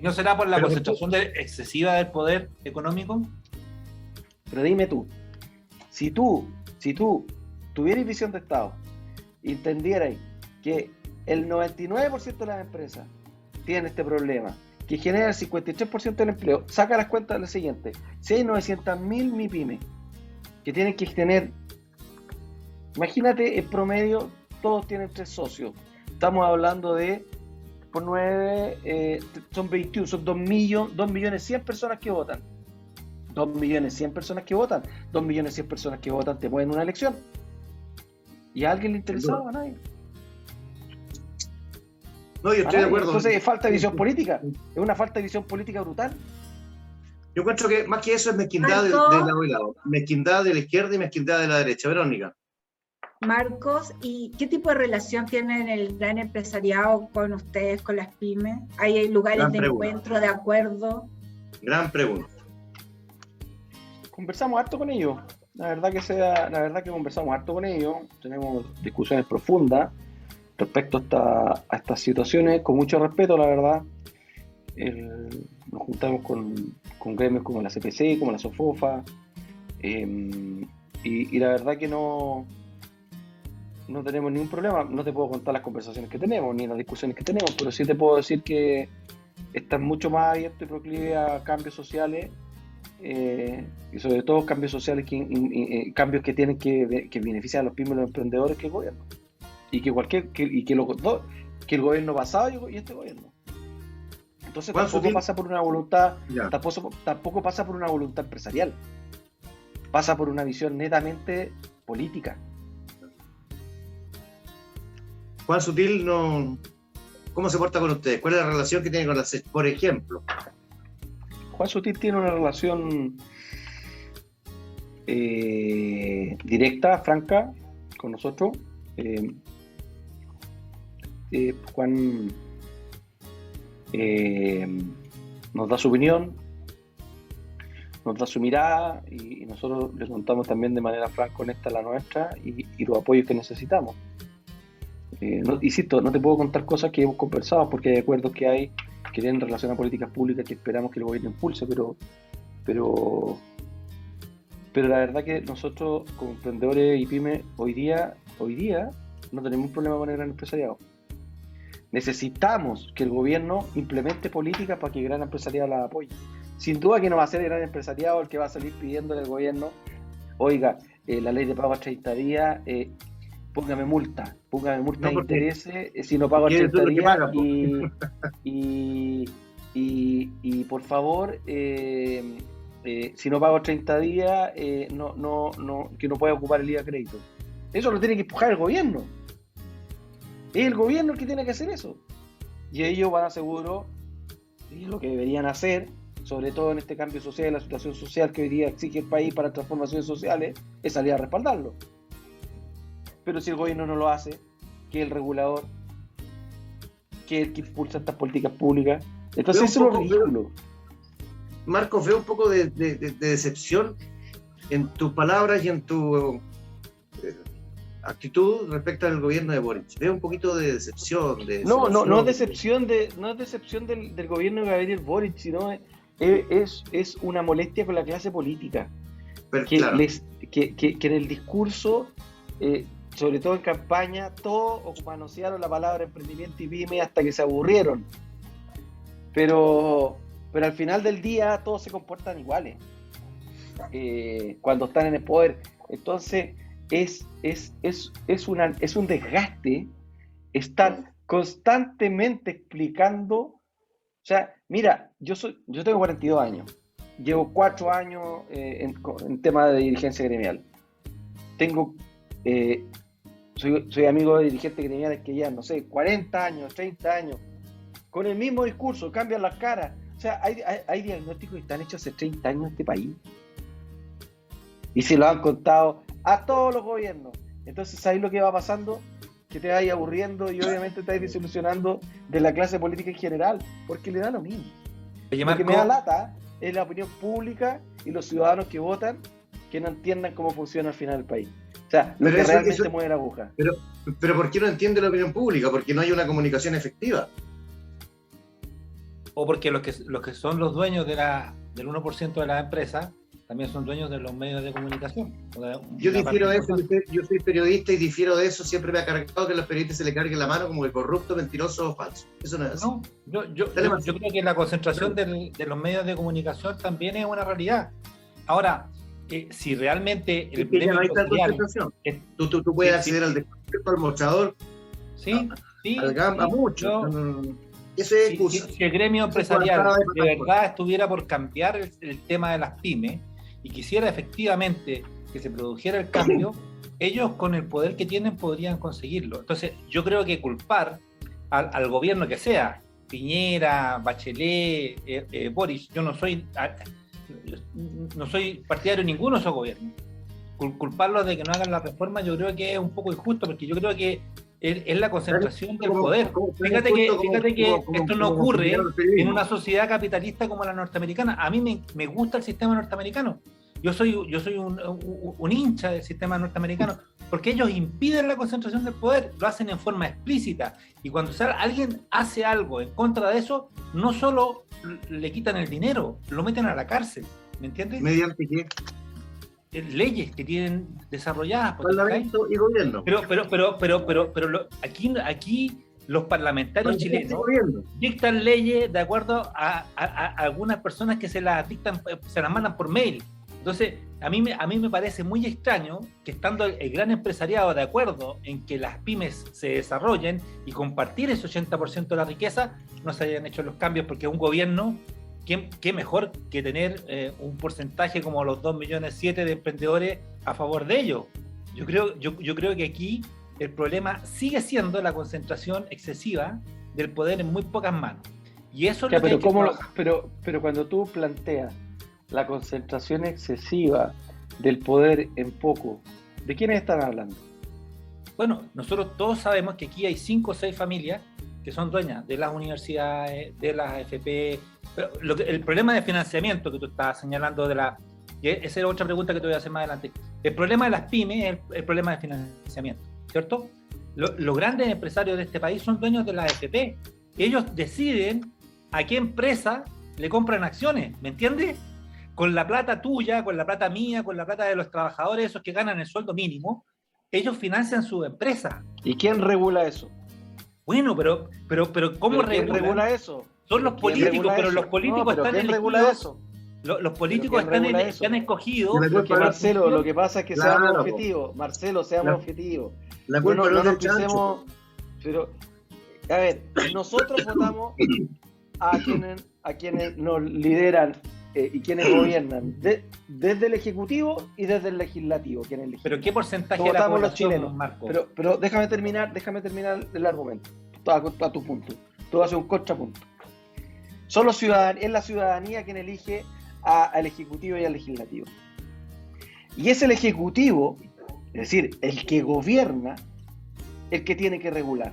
¿No será por la concentración excesiva del poder económico? Pero dime tú, si tú tuvieras visión de Estado y entendierais que el 99% de las empresas tienen este problema, que genera el 53% del empleo, saca las cuentas de lo siguiente: si hay 900.000 MIPYME que tienen que tener, imagínate, en promedio todos tienen 3 socios, estamos hablando de por 9, son 21, son 2.100.000 personas que votan. 2.100.000 personas que votan. 2.100.000 personas que votan te mueven una elección. ¿Y a alguien le interesaba? A nadie. No, yo estoy de acuerdo. Entonces es falta de visión política. Es una falta de visión política brutal. Yo encuentro que más que eso es mezquindad de lado y lado. Mezquindad de la izquierda y mezquindad de la derecha. Verónica. Marcos, ¿y qué tipo de relación tienen el gran empresariado con ustedes, con las pymes? ¿Hay lugares de encuentro, de acuerdo? Gran pregunta. Conversamos harto con ellos. La verdad que conversamos harto con ellos. Tenemos discusiones profundas respecto a estas situaciones, con mucho respeto, la verdad. Nos juntamos con gremios como la CPC, como la SOFOFA, y la verdad que no tenemos ningún problema. No te puedo contar las conversaciones que tenemos ni las discusiones que tenemos, pero sí te puedo decir que están mucho más abiertos y proclives a cambios sociales, y sobre todo cambios sociales cambios que tienen que beneficiar a los pymes y los emprendedores que el gobierno, y que el gobierno pasado y este gobierno. Entonces tampoco pasa por una voluntad, tampoco pasa por una voluntad empresarial, pasa por una visión netamente política. Juan Sutil, ¿cómo se porta con ustedes? ¿Cuál es la relación que tiene con la CES, por ejemplo? Juan Sutil tiene una relación directa, franca, con nosotros. Juan nos da su opinión, nos da su mirada, y nosotros le contamos también de manera franca, honesta, la nuestra y los apoyos que necesitamos. Insisto, no te puedo contar cosas que hemos conversado porque hay acuerdos que tienen relación a políticas públicas que esperamos que el gobierno impulse, pero la verdad que nosotros como emprendedores y pymes hoy día no tenemos un problema con el gran empresariado. Necesitamos que el gobierno implemente políticas para que el gran empresariado las apoye. Sin duda que no va a ser el gran empresariado el que va a salir pidiéndole al gobierno: oiga, la ley de pago a 30 días, póngame multa de intereses si no pago a 30 días, y por favor, si no pago 30 días, que no pueda ocupar el IVA crédito. Eso lo tiene que empujar el gobierno. Es el gobierno el que tiene que hacer eso. Y ellos van a seguro, y lo que deberían hacer, sobre todo en este cambio social, la situación social que hoy día exige el país para transformaciones sociales, es salir a respaldarlo. Pero si el gobierno no lo hace, que el regulador, que el que impulsa estas políticas públicas, entonces eso es lo ridículo. Marcos, veo un poco de decepción en tus palabras y en tu actitud respecto al gobierno de Boric. Veo un poquito de decepción. No es decepción del gobierno de Gabriel Boric, sino es una molestia con la clase política. Pero, que, claro, que en el discurso, sobre todo en campaña, todos manosearon la palabra emprendimiento y pyme hasta que se aburrieron. Pero al final del día todos se comportan iguales cuando están en el poder. Entonces es un desgaste estar constantemente explicando. O sea, mira, yo tengo 42 años, llevo 4 años en tema de dirigencia gremial. Soy amigo de dirigentes gremiales que ya, no sé, 40 años, 30 años, con el mismo discurso, cambian las caras. O sea, hay diagnósticos que están hechos hace 30 años en este país. Y se lo han contado a todos los gobiernos. Entonces, ¿sabes lo que va pasando? Que te vayas aburriendo y obviamente te vas desilusionando de la clase política en general, porque le da lo mismo. Oye, Lo que Marco, me da lata es la opinión pública y los ciudadanos que votan que no entiendan cómo funciona al final el país. O sea, lo Pero que eso- realmente eso- mueve la aguja. pero ¿por qué no entiende la opinión pública? Porque no hay una comunicación efectiva. o porque los que son los dueños del 1% de las empresas también son dueños de los medios de comunicación. Yo difiero de eso, yo soy periodista y difiero de eso, siempre me ha cargado que a los periodistas se le cargue la mano como el corrupto, mentiroso o falso. Eso no es así. No, yo Dale, Marco. creo que la concentración de los medios de comunicación también es una realidad. Ahora, si realmente Es que ya no hay tal empresarial concentración. es- Tú puedes sí, acceder sí. al descuento, al mostrador, sí, al GAM, a mucho. yo- Eso es Si excusa. el gremio Eso empresarial cada vez de más verdad estuviera por cambiar el tema de las pymes y quisiera efectivamente que se produjera el cambio, ellos con el poder que tienen podrían conseguirlo. Entonces, yo creo que culpar al gobierno que sea, Piñera, Bachelet, Boris, yo no soy partidario de ninguno de esos gobiernos. Culparlos de que no hagan la reforma yo creo que es un poco injusto, porque yo creo que es la concentración del poder. Fíjate que esto no ocurre en una sociedad capitalista como la norteamericana. A mí me gusta el sistema norteamericano. Yo soy un hincha del sistema norteamericano, porque ellos impiden la concentración del poder, lo hacen en forma explícita. Y cuando alguien hace algo en contra de eso, no solo le quitan el dinero, lo meten a la cárcel. ¿Me entiendes? ¿Mediante qué? Leyes que tienen desarrolladas. Parlamento y gobierno. Pero aquí los parlamentarios chilenos dictan leyes de acuerdo a algunas personas que se las mandan por mail. Entonces, a mí me parece muy extraño que estando el gran empresariado de acuerdo en que las pymes se desarrollen y compartir ese 80% de la riqueza, no se hayan hecho los cambios, porque un gobierno, ¿qué mejor que tener un porcentaje como los 2,7 millones de emprendedores a favor de ellos? Yo creo que aquí el problema sigue siendo la concentración excesiva del poder en muy pocas manos. Y eso es lo que hay que trabajar. Pero cuando tú planteas la concentración excesiva del poder en poco, ¿de quiénes están hablando? Bueno, nosotros todos sabemos que aquí hay 5 o 6 familias que son dueñas de las universidades, de las AFP. Pero el problema de financiamiento que tú estabas señalando, esa era otra pregunta que te voy a hacer más adelante. El problema de las pymes es el problema de financiamiento, ¿cierto? Los grandes empresarios de este país son dueños de las AFP. Ellos deciden a qué empresa le compran acciones, ¿me entiendes? Con la plata tuya, con la plata mía, con la plata de los trabajadores, esos que ganan el sueldo mínimo, ellos financian su empresa. ¿Y quién regula eso? Bueno, pero ¿cómo regula eso? Son los políticos, pero los políticos están ¿quién elegidos. regula eso? Los políticos están escogidos. Porque, Marcelo, lo que pasa es que Claro. seamos objetivos. Marcelo, seamos objetivos. La culpa Bueno, no no es del chancho. pero, a ver, nosotros votamos a quienes nos lideran y quienes gobiernan desde el Ejecutivo y desde el Legislativo. Pero ¿qué porcentaje Lo de la votamos los población, chilenos. Marco? Pero déjame terminar el argumento a tu punto. Tú vas a hacer un contrapunto. Es la ciudadanía quien elige al Ejecutivo y al Legislativo. Y es el Ejecutivo, es decir, el que gobierna, el que tiene que regular.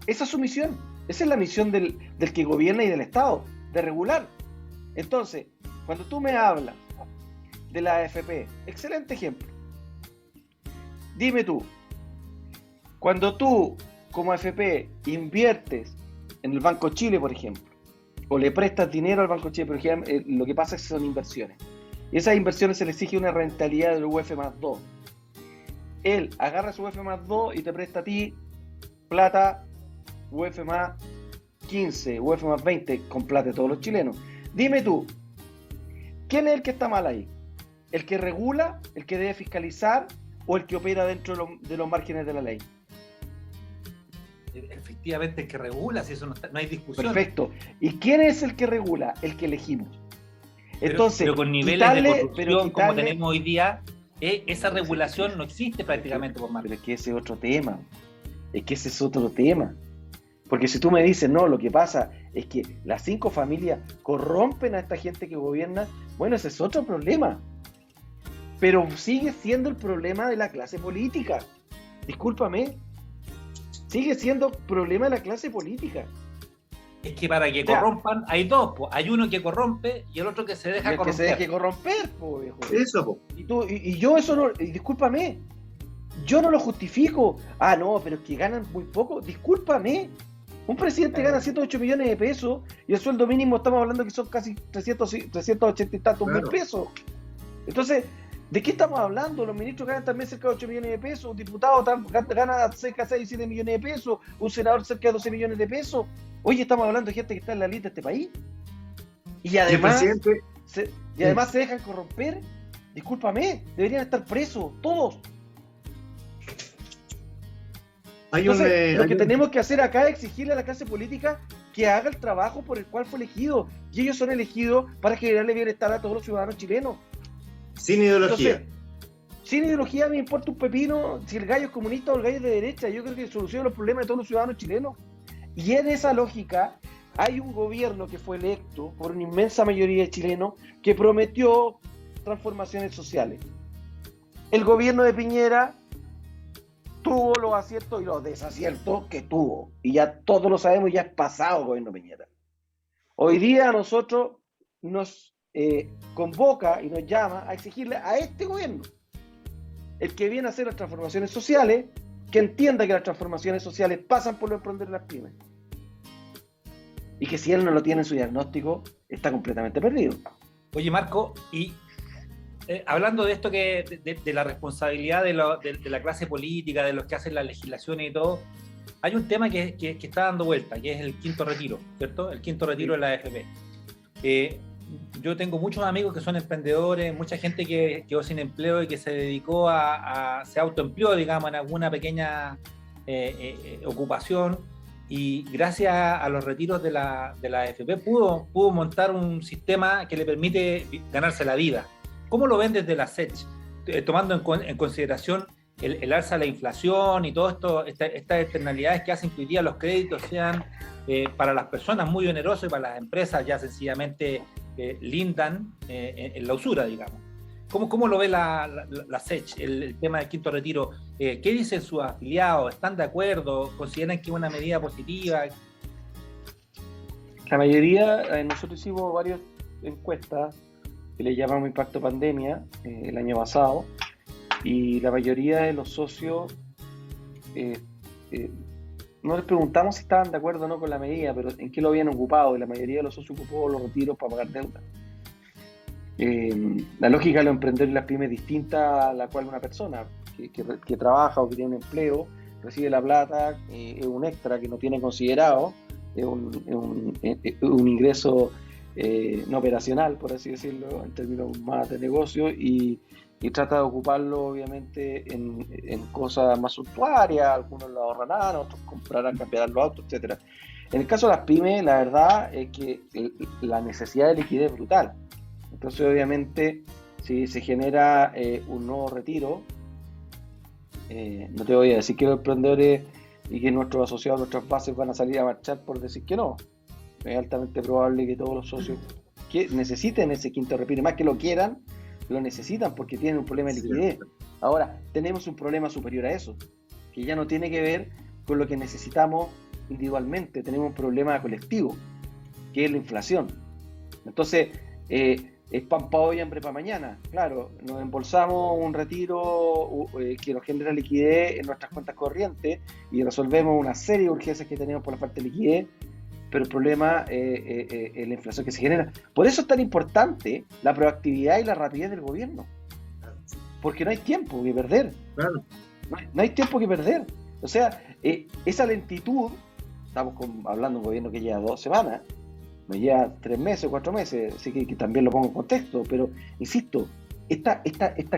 Esa es su misión. Esa es la misión del que gobierna y del Estado, de regular. Entonces, cuando tú me hablas de la AFP. Excelente ejemplo. Dime tú, cuando tú como AFP inviertes en el Banco Chile, por ejemplo, o le prestas dinero al Banco Chile, por ejemplo, lo que pasa es que son inversiones. Y esas inversiones se le exige una rentabilidad del UF más 2. Él agarra su UF más 2 y te presta a ti plata UF más 15, UF más 20, con plata de todos los chilenos. Dime tú, ¿quién es el que está mal ahí? ¿El que regula, el que debe fiscalizar o el que opera dentro de los márgenes de la ley? Efectivamente, el que regula, si eso no hay discusión. Perfecto. ¿Y quién es el que regula? El que elegimos. Entonces, pero con niveles de corrupción como tenemos hoy día, esa regulación no existe prácticamente, por más. Pero es que ese es otro tema. Es que ese es otro tema. Porque si tú me dices, no, lo que pasa es que las 5 familias corrompen a esta gente que gobierna, bueno, ese es otro problema. Pero sigue siendo el problema de la clase política. Discúlpame. Sigue siendo problema de la clase política. Es que para que corrompan hay dos, pues. Hay uno que corrompe y el otro que se deja corromper. Que se deje corromper, po, viejo. Eso, po. Y yo eso no, discúlpame, yo no lo justifico. Ah, no, pero es que ganan muy poco. Discúlpame. Un presidente gana 108 millones de pesos y el sueldo mínimo estamos hablando que son casi 380 y tantos mil pesos. Entonces, ¿de qué estamos hablando? Los ministros ganan también cerca de 8 millones de pesos, un diputado gana cerca de 6 y 7 millones de pesos, un senador cerca de 12 millones de pesos. Oye, estamos hablando de gente que está en la elite de este país. Y además, se dejan corromper. Discúlpame, deberían estar presos, todos. Entonces, lo que tenemos que hacer acá es exigirle a la clase política que haga el trabajo por el cual fue elegido. Y ellos son elegidos para generarle bienestar a todos los ciudadanos chilenos. Sin ideología. Entonces, sin ideología me importa un pepino si el gallo es comunista o el gallo es de derecha. Yo creo que soluciona los problemas de todos los ciudadanos chilenos. Y en esa lógica hay un gobierno que fue electo por una inmensa mayoría de chilenos que prometió transformaciones sociales. El gobierno de Piñera tuvo los aciertos y los desaciertos que tuvo. Y ya todos lo sabemos, ya es pasado el gobierno Piñera. Hoy día a nosotros nos convoca y nos llama a exigirle a este gobierno, el que viene a hacer las transformaciones sociales, que entienda que las transformaciones sociales pasan por los emprendedores de las pymes. Y que si él no lo tiene en su diagnóstico, está completamente perdido. Oye, Marco, y hablando de esto de la responsabilidad de la clase política, de los que hacen las legislaciones y todo, hay un tema que está dando vuelta, que es el quinto retiro, ¿cierto? El quinto retiro de la AFP. Yo tengo muchos amigos que son emprendedores, mucha gente que quedó sin empleo y que se dedicó se autoempleó, digamos, en alguna pequeña ocupación, y gracias a los retiros de la AFP pudo montar un sistema que le permite ganarse la vida. ¿Cómo lo ven desde la SEC, tomando en consideración el alza de la inflación y todas estas externalidades que hacen que hoy día los créditos sean para las personas muy onerosos y para las empresas ya sencillamente lindan en la usura, digamos? ¿Cómo lo ve la SEC, el tema del quinto retiro? ¿Qué dicen sus afiliados? ¿Están de acuerdo? ¿Consideran que es una medida positiva? La mayoría, nosotros hicimos varias encuestas que le llamamos Impacto Pandemia el año pasado, y la mayoría de los socios no les preguntamos si estaban de acuerdo o no con la medida, pero en qué lo habían ocupado, y la mayoría de los socios ocupó los retiros para pagar deuda. La lógica de los emprendedores y las pymes es distinta a la cual una persona que trabaja o que tiene un empleo, recibe la plata, es un extra que no tiene considerado, es un ingreso no operacional, por así decirlo, en términos más de negocio, y trata de ocuparlo obviamente en cosas más suntuarias. Algunos lo ahorrarán, otros comprarán, cambiarán los autos, etcétera. En el caso de las pymes, la verdad es que la necesidad de liquidez es brutal. Entonces obviamente si se genera un nuevo retiro, no te voy a decir que los emprendedores y que nuestros asociados, nuestras bases van a salir a marchar por decir que no. Es altamente probable que todos los socios que necesiten ese quinto retiro, más que lo quieran, lo necesitan porque tienen un problema de liquidez. Ahora, tenemos un problema superior a eso, que ya no tiene que ver con lo que necesitamos individualmente. Tenemos un problema colectivo, que es la inflación. Entonces, es pan para hoy, hambre para mañana. Claro, nos embolsamos un retiro que nos genera liquidez en nuestras cuentas corrientes y resolvemos una serie de urgencias que tenemos por la falta de liquidez, pero el problema es la inflación que se genera. Por eso es tan importante la proactividad y la rapidez del gobierno, porque no hay tiempo que perder. Claro. No hay tiempo que perder. O sea, esa lentitud, estamos hablando de un gobierno que lleva 2 semanas, no lleva 3 meses o 4 meses, así que también lo pongo en contexto, pero insisto, esta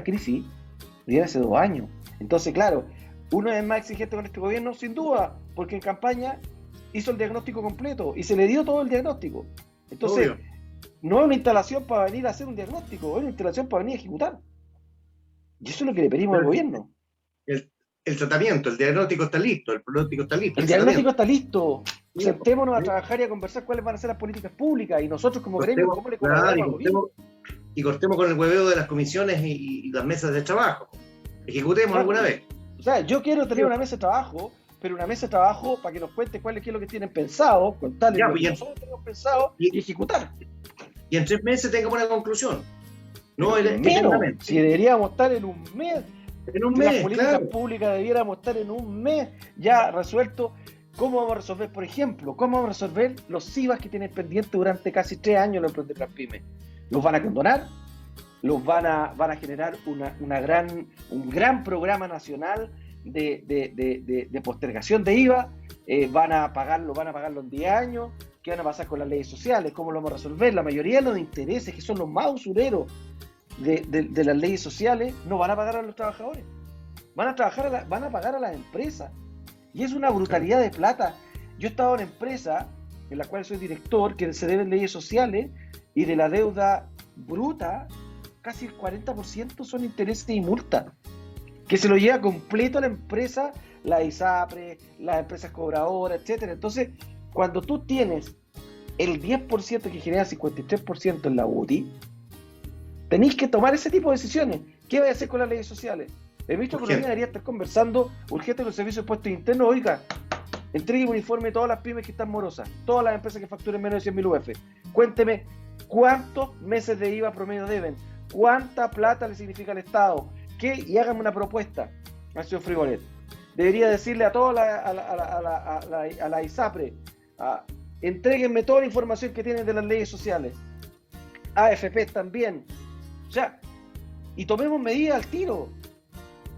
crisis viene hace 2 años. Entonces, claro, uno es más exigente con este gobierno, sin duda, porque en campaña hizo el diagnóstico completo y se le dio todo el diagnóstico. Entonces, Obvio. no es una instalación para venir a hacer un diagnóstico, es una instalación para venir a ejecutar. Y eso es lo que le pedimos al gobierno. El tratamiento, el diagnóstico está listo, el pronóstico está listo. El diagnóstico está listo. Sí, Sentémonos a sí. trabajar y a conversar cuáles van a ser las políticas públicas y nosotros como gremio, Cortemos, cómo le claro, colaboramos al gobierno. y cortemos con el hueveo de las comisiones y las mesas de trabajo. Ejecutemos Claro. alguna vez. O sea, yo quiero tener una mesa de trabajo, pero una mesa de trabajo para que nos cuente qué es lo que tienen pensado, contarles Ya, lo pues, que ya. nosotros tenemos pensado y ejecutar. Y en 3 meses tengamos una conclusión. No, Menos, eternamente. si deberíamos estar en un mes, En un las mes, políticas claro. públicas debiéramos estar en un mes ya resuelto. ¿Cómo vamos a resolver, por ejemplo, cómo vamos a resolver los IVAs que tienen pendientes durante casi 3 años los emprendedores pymes? ¿Los van a condonar? ¿Los van a generar un gran programa nacional de postergación de IVA? ¿Van a pagarlo en 10 años? ¿Qué van a pasar con las leyes sociales? ¿Cómo lo vamos a resolver? La mayoría de los intereses, que son los más usureros de las leyes sociales, no van a pagar a los trabajadores. Van a pagar a las empresas. Y es una brutalidad de plata. Yo he estado en empresas en la cual soy director, que se deben leyes sociales, y de la deuda bruta, casi el 40% son intereses y multas, que se lo lleva completo a la empresa, la ISAPRE, las empresas cobradoras, etcétera. Entonces, cuando tú tienes el 10% que genera 53% en la UTI, tenéis que tomar ese tipo de decisiones. ¿Qué vais a hacer con las leyes sociales? El ministro de Economía debería estar conversando urgente con el Servicio de Impuestos Internos. Oiga, entregue un informe a todas las pymes que están morosas, todas las empresas que facturen menos de 100.000 UF. Cuénteme cuántos meses de IVA promedio deben, cuánta plata le significa al Estado, y háganme una propuesta al señor Frigolet. Debería decirle a toda a la ISAPRE, entréguenme toda la información que tienen de las leyes sociales, AFP también, o sea, y tomemos medidas al tiro.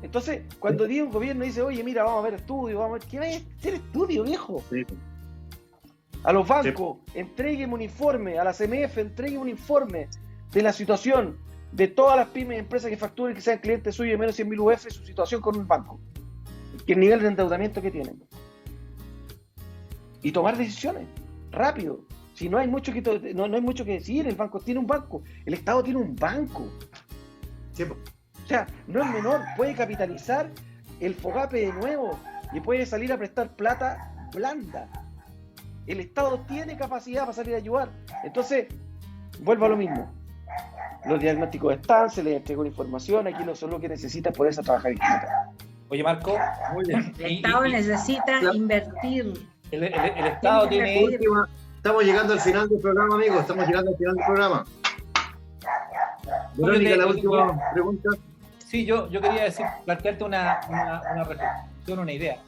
Entonces, cuando diga un gobierno dice, oye, mira, vamos a ver estudios, ¿qué va a hacer estudio, viejo? Sí. A los bancos, entreguen un informe, a la CMF, entreguen un informe de la situación de todas las pymes y empresas que facturen, que sean clientes suyos de menos de 100.000 UF, su situación con un banco, que el nivel de endeudamiento que tienen. Y tomar decisiones, rápido. Si no hay mucho no hay mucho que decir, el banco tiene un banco, el Estado tiene un banco. Sí, po. O sea, no es menor, puede capitalizar el FOGAPE de nuevo y puede salir a prestar plata blanda. El Estado tiene capacidad para salir a ayudar. Entonces, vuelvo a lo mismo. Los diagnósticos están, se les entregó la información, aquí no son lo que necesitan ponerse a trabajar en equipo. Oye, Marco, Muy bien. El Estado necesita Claro. el invertir. Estado Tiene que tiene... Última, estamos llegando al final del programa, amigos. Estamos llegando al final del programa. Verónica, la última pregunta. Sí, yo quería plantearte una reflexión, una idea.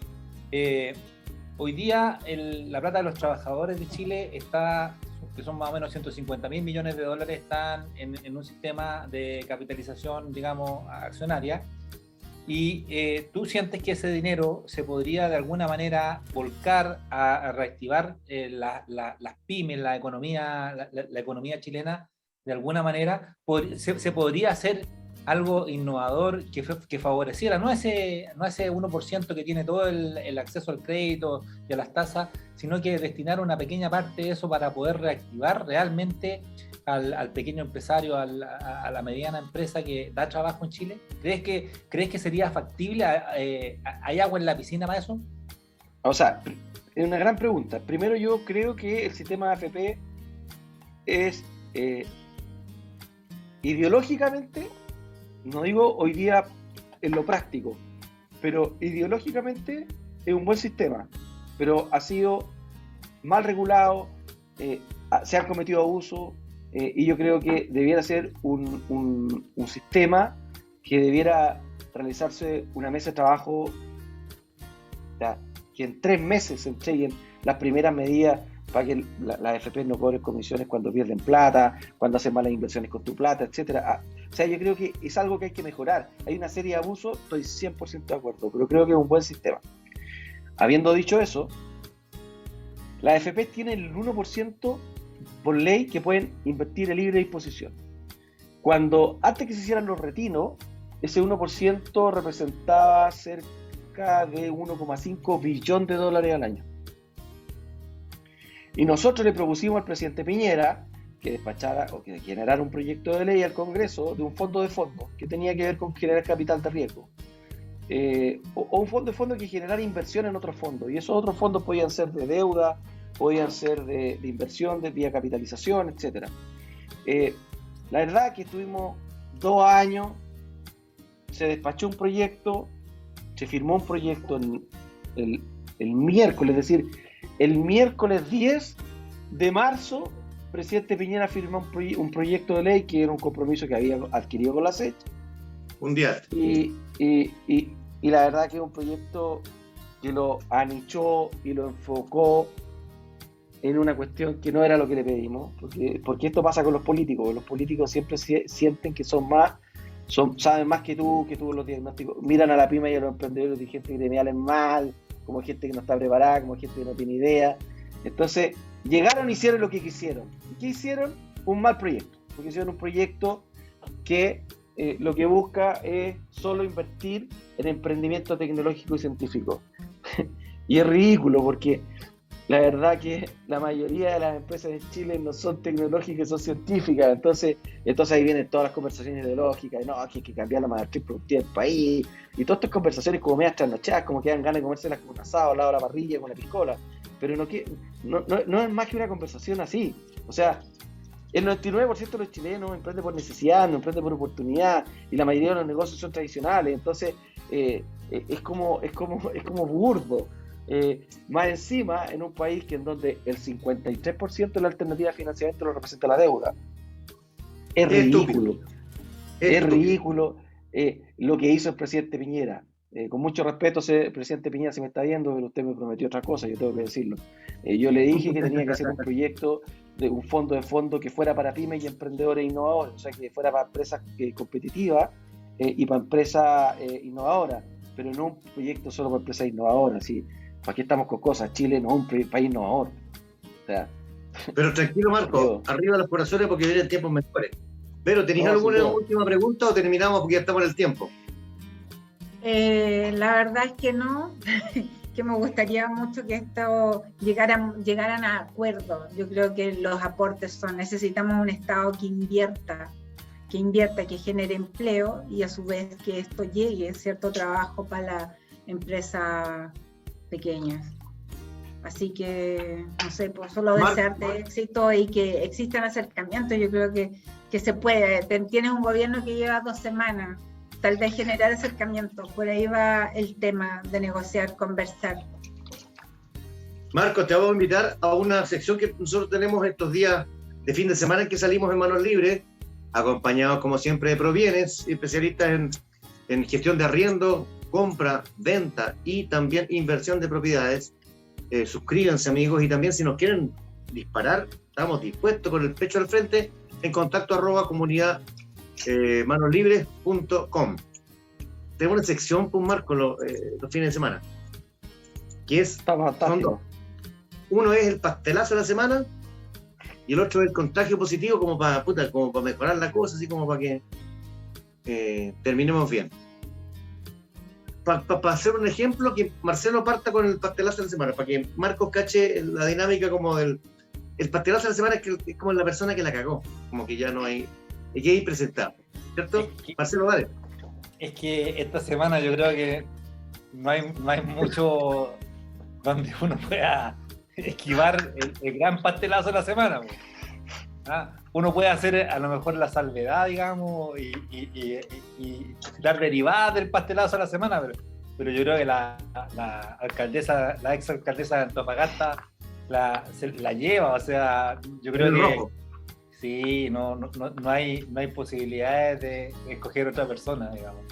Hoy día la plata de los trabajadores de Chile está, que son más o menos 150.000 millones de dólares, están en un sistema de capitalización, digamos, accionaria. Y tú sientes que ese dinero se podría de alguna manera volcar a reactivar las pymes, la economía chilena, de alguna manera, se podría hacer algo innovador que favoreciera no ese 1% que tiene todo el acceso al crédito y a las tasas, sino que destinar una pequeña parte de eso para poder reactivar realmente al pequeño empresario, a la mediana empresa que da trabajo en Chile? ¿Crees que sería factible? ¿Hay agua en la piscina para eso? O sea, es una gran pregunta. Primero, yo creo que el sistema de AFP es ideológicamente, no digo hoy día en lo práctico, pero ideológicamente es un buen sistema, pero ha sido mal regulado, se han cometido abusos, y yo creo que debiera ser un sistema que debiera realizarse una mesa de trabajo, ya, que en 3 meses se entreguen las primeras medidas para que las AFP no cobren comisiones cuando pierden plata, cuando hacen malas inversiones con tu plata, etcétera. O sea, yo creo que es algo que hay que mejorar. Hay una serie de abusos, estoy 100% de acuerdo, pero creo que es un buen sistema. Habiendo dicho eso, las AFP tienen el 1% por ley que pueden invertir en libre disposición. Antes que se hicieran los retiros, ese 1% representaba cerca de 1,5 billón de dólares al año. Y nosotros le propusimos al presidente Piñera que despachara o que generara un proyecto de ley al Congreso de un fondo de fondos que tenía que ver con generar capital de riesgo. O un fondo de fondos que generara inversión en otros fondos. Y esos otros fondos podían ser de deuda, podían ser de inversión, de vía capitalización, etc. La verdad que estuvimos 2 años, se despachó un proyecto, se firmó un proyecto el miércoles, es decir, el miércoles 10 de marzo, presidente Piñera firmó un proyecto de ley que era un compromiso que había adquirido con la SEC. Un día. Y la verdad que es un proyecto que lo anichó y lo enfocó en una cuestión que no era lo que le pedimos, porque esto pasa con los políticos siempre sienten que saben más que tú los diagnósticos, miran a la pyme y a los emprendedores y dirigentes gremiales mal, como gente que no está preparada, como gente que no tiene idea. Entonces, llegaron y hicieron lo que quisieron. ¿Y qué hicieron? Un mal proyecto, porque hicieron un proyecto que lo que busca es solo invertir en emprendimiento tecnológico y científico. Y es ridículo porque la verdad que la mayoría de las empresas en Chile no son tecnológicas, son científicas. Entonces ahí vienen todas las conversaciones ideológicas, no, que hay que cambiar la matriz productiva del país, y todas estas conversaciones como medias trasnochadas, como que dan ganas de comérselas con un asado al lado de la parrilla, con la piscola. Pero no es más que una conversación así. O sea, el 99% de los chilenos emprende por necesidad, no emprende por oportunidad, y la mayoría de los negocios son tradicionales. Entonces es como burdo. Más encima en un país en donde el 53% de la alternativa de financiamiento lo representa la deuda. Es ridículo. Es ridículo lo que hizo el presidente Piñera. Con mucho respeto, presidente Piñera, si me está viendo, pero usted me prometió otra cosa, yo tengo que decirlo. Yo le dije que tenía que hacer un proyecto de un fondo que fuera para pymes y emprendedores innovadores, o sea, que fuera para empresas competitivas y para empresas innovadoras, pero no un proyecto solo para empresas innovadoras. ¿Sí? ¿Para qué estamos con cosas? Chile no es un país innovador. O sea, pero tranquilo, Marco, arriba los corazones porque vienen tiempos mejores. Pero, ¿tenéis alguna última pregunta o terminamos porque ya estamos en el tiempo? La verdad es que no, que me gustaría mucho que esto llegaran a acuerdos. Yo creo que los aportes necesitamos un Estado que invierta, que genere empleo y a su vez que esto llegue, cierto trabajo para las empresas pequeñas. Así que, no sé, pues solo desearte éxito y que existan acercamientos. Yo creo que se puede. Tienes un gobierno que lleva 2 semanas. Tal vez generar acercamientos, por ahí va el tema de negociar, conversar. Marco, te vamos a invitar a una sección que nosotros tenemos estos días de fin de semana en que salimos en Manos Libres, acompañados como siempre de Provienes, especialistas en gestión de arriendo, compra, venta y también inversión de propiedades. Suscríbanse, amigos, y también si nos quieren disparar, estamos dispuestos con el pecho al frente en contacto @comunidad manoslibres.com. Tengo una sección, pues, Marco, los fines de semana, que es, son 2. Uno es el pastelazo de la semana y el otro es el contagio positivo, como para mejorar la cosa, así como para que terminemos bien. Para hacer un ejemplo, que Marcelo parta con el pastelazo de la semana, para que Marcos cache la dinámica como del... El pastelazo de la semana es como la persona que la cagó, como que ya no hay... Es que hay presentado, ¿cierto? Marcelo, dale. Es que esta semana yo creo que no hay mucho donde uno pueda esquivar el gran pastelazo de la semana. Uno puede hacer a lo mejor la salvedad, digamos, y dar derivadas del pastelazo de la semana, pero yo creo que la alcaldesa, la ex alcaldesa de Antofagasta la lleva, o sea, yo creo que... Rojo. Sí, no hay posibilidades de escoger otra persona, digamos.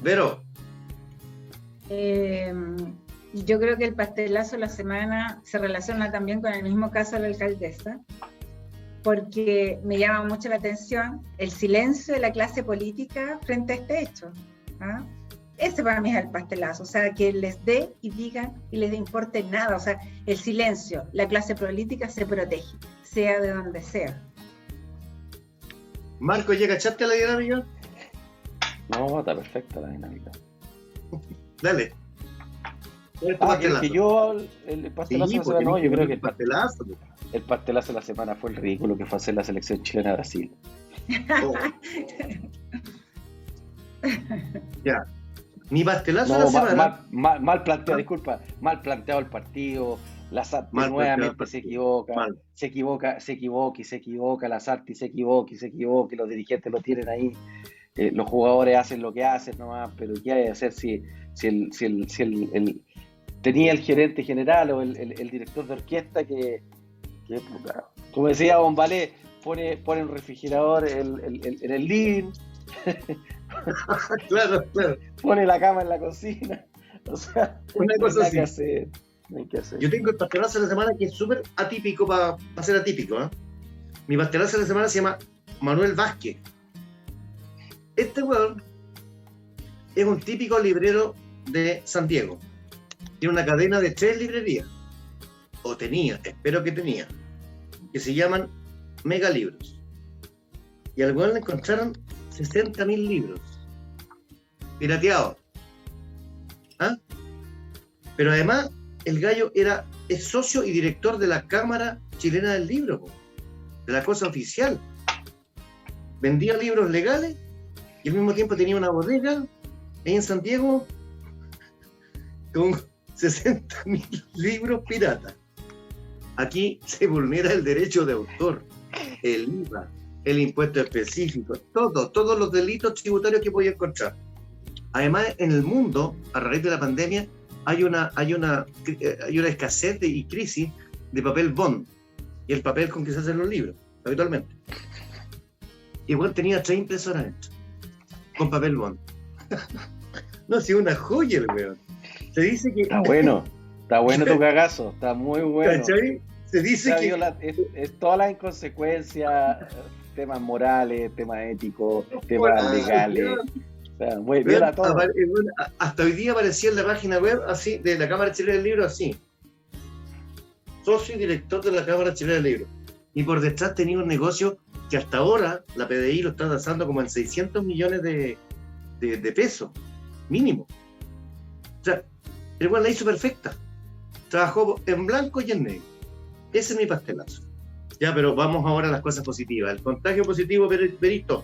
Vero, Yo creo que el pastelazo de la semana se relaciona también con el mismo caso de la alcaldesa, porque me llama mucho la atención el silencio de la clase política frente a este hecho. ¿Ah? Ese para mí es el pastelazo, o sea, que les dé y digan y les importe nada, o sea, el silencio, la clase política se protege, sea de donde sea. Marco, ¿ya cachaste la dinámica? No, está perfecta la dinámica. Dale. ¿Cuál es tu Que pastelazo? el pastelazo Sí, de la porque semana, no, yo creo que el pastelazo. el pastelazo de la semana fue el ridículo que fue hacer la selección chilena a Brasil. Oh. Ya. Mi pastelazo de la No, semana. mal planteado, disculpa, mal planteado el partido. Lasarti Mal nuevamente planteado el se partido. equivoca, Mal. se equivoca, Lasarti se equivoca, los dirigentes lo tienen ahí, los jugadores hacen lo que hacen nomás, pero ¿qué hay que hacer si tenía el gerente general o el director de orquesta que puta, como decía Bombalé, pone un refrigerador en el living, Claro. pone la cama en la cocina, o sea, Una no hay cosa nada así. que hacer. No hay que hacer. Yo tengo el pastelazo de la semana que es súper atípico para ser atípico. ¿Eh? Mi pastelazo de la semana se llama Manuel Vázquez. Este weón es un típico librero de San Diego. Tiene una cadena de 3 librerías. O tenía, espero que tenía. Que se llaman Mega Libros. Y al weón le encontraron 60.000 libros. Pirateados. ¿Ah? Pero además, el gallo es socio y director de la Cámara Chilena del Libro, de la cosa oficial. Vendía libros legales y al mismo tiempo tenía una bodega ahí en San Diego con 60.000 libros piratas. Aquí se vulnera el derecho de autor, el IVA, el impuesto específico, todos los delitos tributarios que podía encontrar. Además, en el mundo, a raíz de la pandemia, hay una escasez y crisis de papel bond, y el papel con que se hacen los libros, habitualmente. Y bueno, tenía 3 impresoras dentro, con papel bond. No, si una joya el weón. Se dice que... Está bueno tu cagazo, está muy bueno. ¿Cachai? Se dice que... Es todas las inconsecuencias, temas morales, temas éticos, temas legales. O sea, viola todo. Hasta hoy día aparecía en la página web así, de la Cámara Chilena del Libro, así. Socio y director de la Cámara Chilena del Libro. Y por detrás tenía un negocio que hasta ahora la PDI lo está tasando como en 600 millones de pesos, mínimo. O sea, el cual la hizo perfecta. Trabajó en blanco y en negro. Ese es mi pastelazo. Ya, pero vamos ahora a las cosas positivas. El contagio positivo, Perito.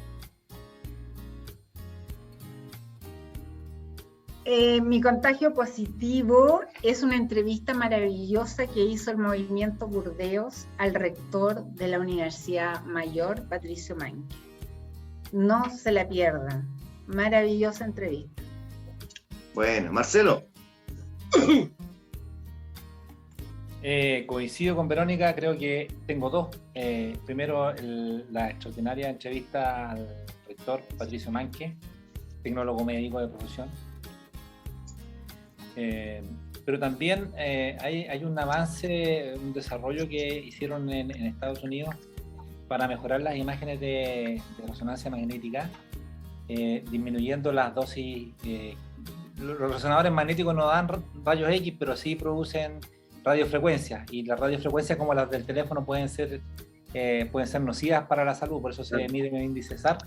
Mi contagio positivo es una entrevista maravillosa que hizo el Movimiento Burdeos al rector de la Universidad Mayor, Patricio Manque. No se la pierdan. Maravillosa entrevista. Bueno, Marcelo. Coincido con Verónica, creo que tengo dos. Primero, la extraordinaria entrevista al rector Patricio Manque, tecnólogo médico de profesión. Pero también hay un avance, un desarrollo que hicieron en Estados Unidos para mejorar las imágenes de resonancia magnética, disminuyendo las dosis. Los resonadores magnéticos no dan rayos X, pero sí producen radiofrecuencias, y las radiofrecuencias, como las del teléfono, pueden ser nocivas para la salud. Por eso se mide el índice SAR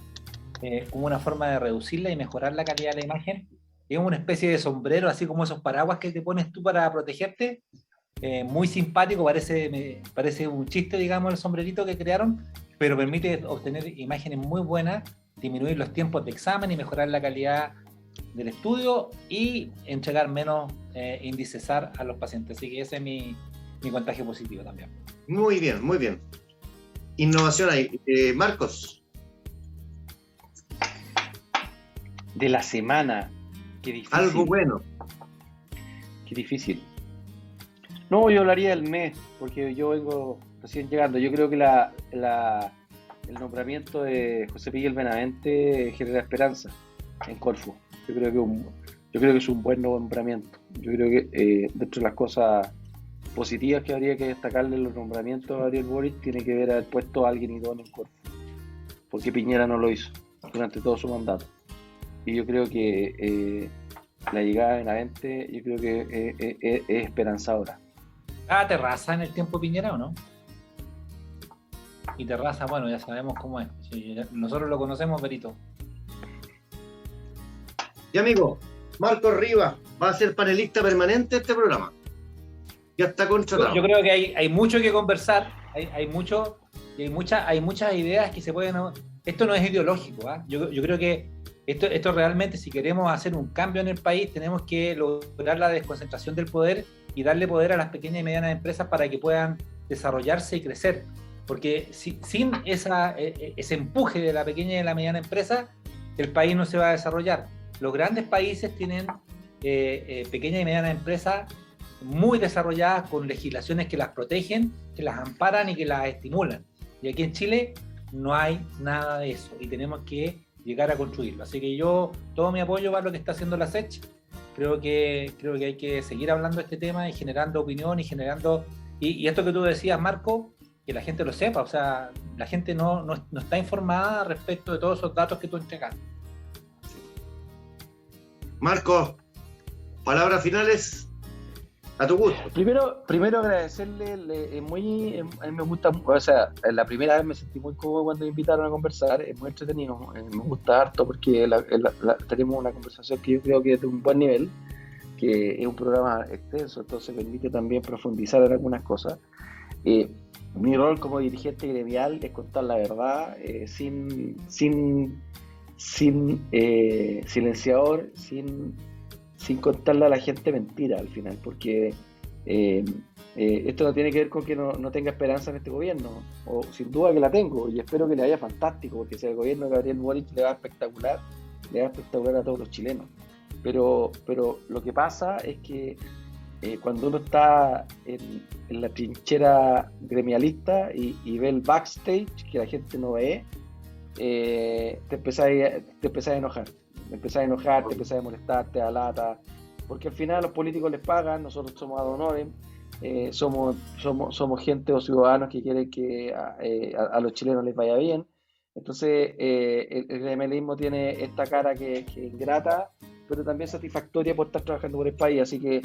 como una forma de reducirla y mejorar la calidad de la imagen. Es una especie de sombrero, así como esos paraguas que te pones tú para protegerte. Muy simpático, parece un chiste, digamos, el sombrerito que crearon, pero permite obtener imágenes muy buenas, disminuir los tiempos de examen y mejorar la calidad del estudio y entregar menos índice SAR a los pacientes. Así que ese es mi contagio positivo también. Muy bien, muy bien. Innovación ahí. Marcos. De la semana. Qué difícil. Algo bueno. Qué difícil. No, yo hablaría del mes, porque yo vengo recién llegando. Yo creo que el nombramiento de José Miguel Benavente genera esperanza en Corfo. Yo creo que es un buen nombramiento. Yo creo que dentro de las cosas positivas que habría que destacarle en los nombramientos de Gabriel Boric tiene que ver haber puesto a alguien idóneo en Corfo, porque Piñera no lo hizo durante todo su mandato. Y yo creo que la llegada de Benavente, yo creo que es esperanzadora. Terraza en el tiempo Piñera, ¿o no? Y Terraza, bueno, ya sabemos cómo es. Sí, nosotros lo conocemos, Berito. Y amigo, Marco Rivas va a ser panelista permanente de este programa. Ya está contratado. Yo creo que hay mucho que conversar, hay muchas ideas que se pueden... Esto no es ideológico, ¿eh? Yo creo que esto realmente, si queremos hacer un cambio en el país, tenemos que lograr la desconcentración del poder y darle poder a las pequeñas y medianas empresas para que puedan desarrollarse y crecer. Porque sin ese empuje de la pequeña y de la mediana empresa, el país no se va a desarrollar. Los grandes países tienen pequeñas y medianas empresas muy desarrolladas, con legislaciones que las protegen, que las amparan y que las estimulan. Y aquí en Chile no hay nada de eso y tenemos que llegar a construirlo. Así que yo, todo mi apoyo para lo que está haciendo la SECH. Creo que hay que seguir hablando de este tema y generando opinión y generando... Y esto que tú decías, Marco, que la gente lo sepa, o sea, la gente no está informada respecto de todos esos datos que tú entregas. Marco, palabras finales a tu gusto. Primero agradecerle, a mí me gusta, o sea, la primera vez me sentí muy cómodo cuando me invitaron a conversar, es muy entretenido, me gusta harto porque tenemos una conversación que yo creo que es de un buen nivel, que es un programa extenso, entonces permite también profundizar en algunas cosas. Mi rol como dirigente gremial es contar la verdad, sin silenciador, sin contarle a la gente mentira al final, porque esto no tiene que ver con que no tenga esperanza en este gobierno, o sin duda que la tengo, y espero que le vaya fantástico, porque si al gobierno de Gabriel Boric le va espectacular a todos los chilenos. Pero lo que pasa es que cuando uno está en la trinchera gremialista y ve el backstage que la gente no ve, te empezás a enojar, te empezás a molestar, te da lata, porque al final a los políticos les pagan, nosotros somos ad honorem, somos gente o ciudadanos que quieren que a los chilenos les vaya bien. Entonces el gremialismo tiene esta cara que es ingrata, pero también satisfactoria por estar trabajando por el país. Así que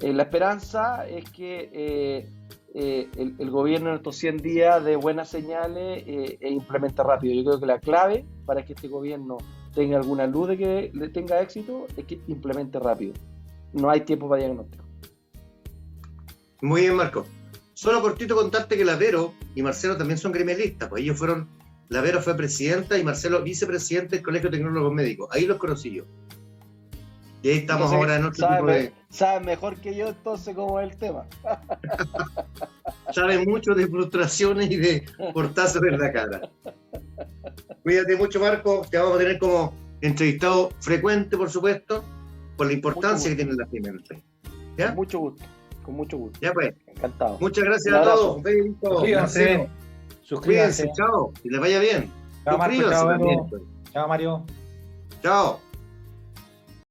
la esperanza es que el gobierno en estos 100 días dé buenas señales e implemente rápido. Yo creo que la clave para que este gobierno tenga alguna luz de que le tenga éxito es que implemente rápido. No hay tiempo para diagnóstico. Muy bien, Marco. Solo cortito contarte que la Vero y Marcelo también son gremialistas, pues ellos fueron, la Vero fue presidenta y Marcelo vicepresidente del Colegio de Tecnólogos Médicos. Ahí los conocí yo. Y ahí estamos ahora en otro tipo de... Sabe mejor que yo entonces cómo es el tema. Sabe mucho de frustraciones y de portazos en la cara. Cuídate mucho, Marco. Te vamos a tener como entrevistado frecuente, por supuesto, por la importancia que tiene la Pimente. ¿Ya? Con mucho gusto. Ya pues. Encantado. Muchas gracias a todos. Suscríbanse. Cuídense, chao. Que les vaya bien. Chao, Marco. Suscríbanse Chao, también. Chao, Mario. Chao.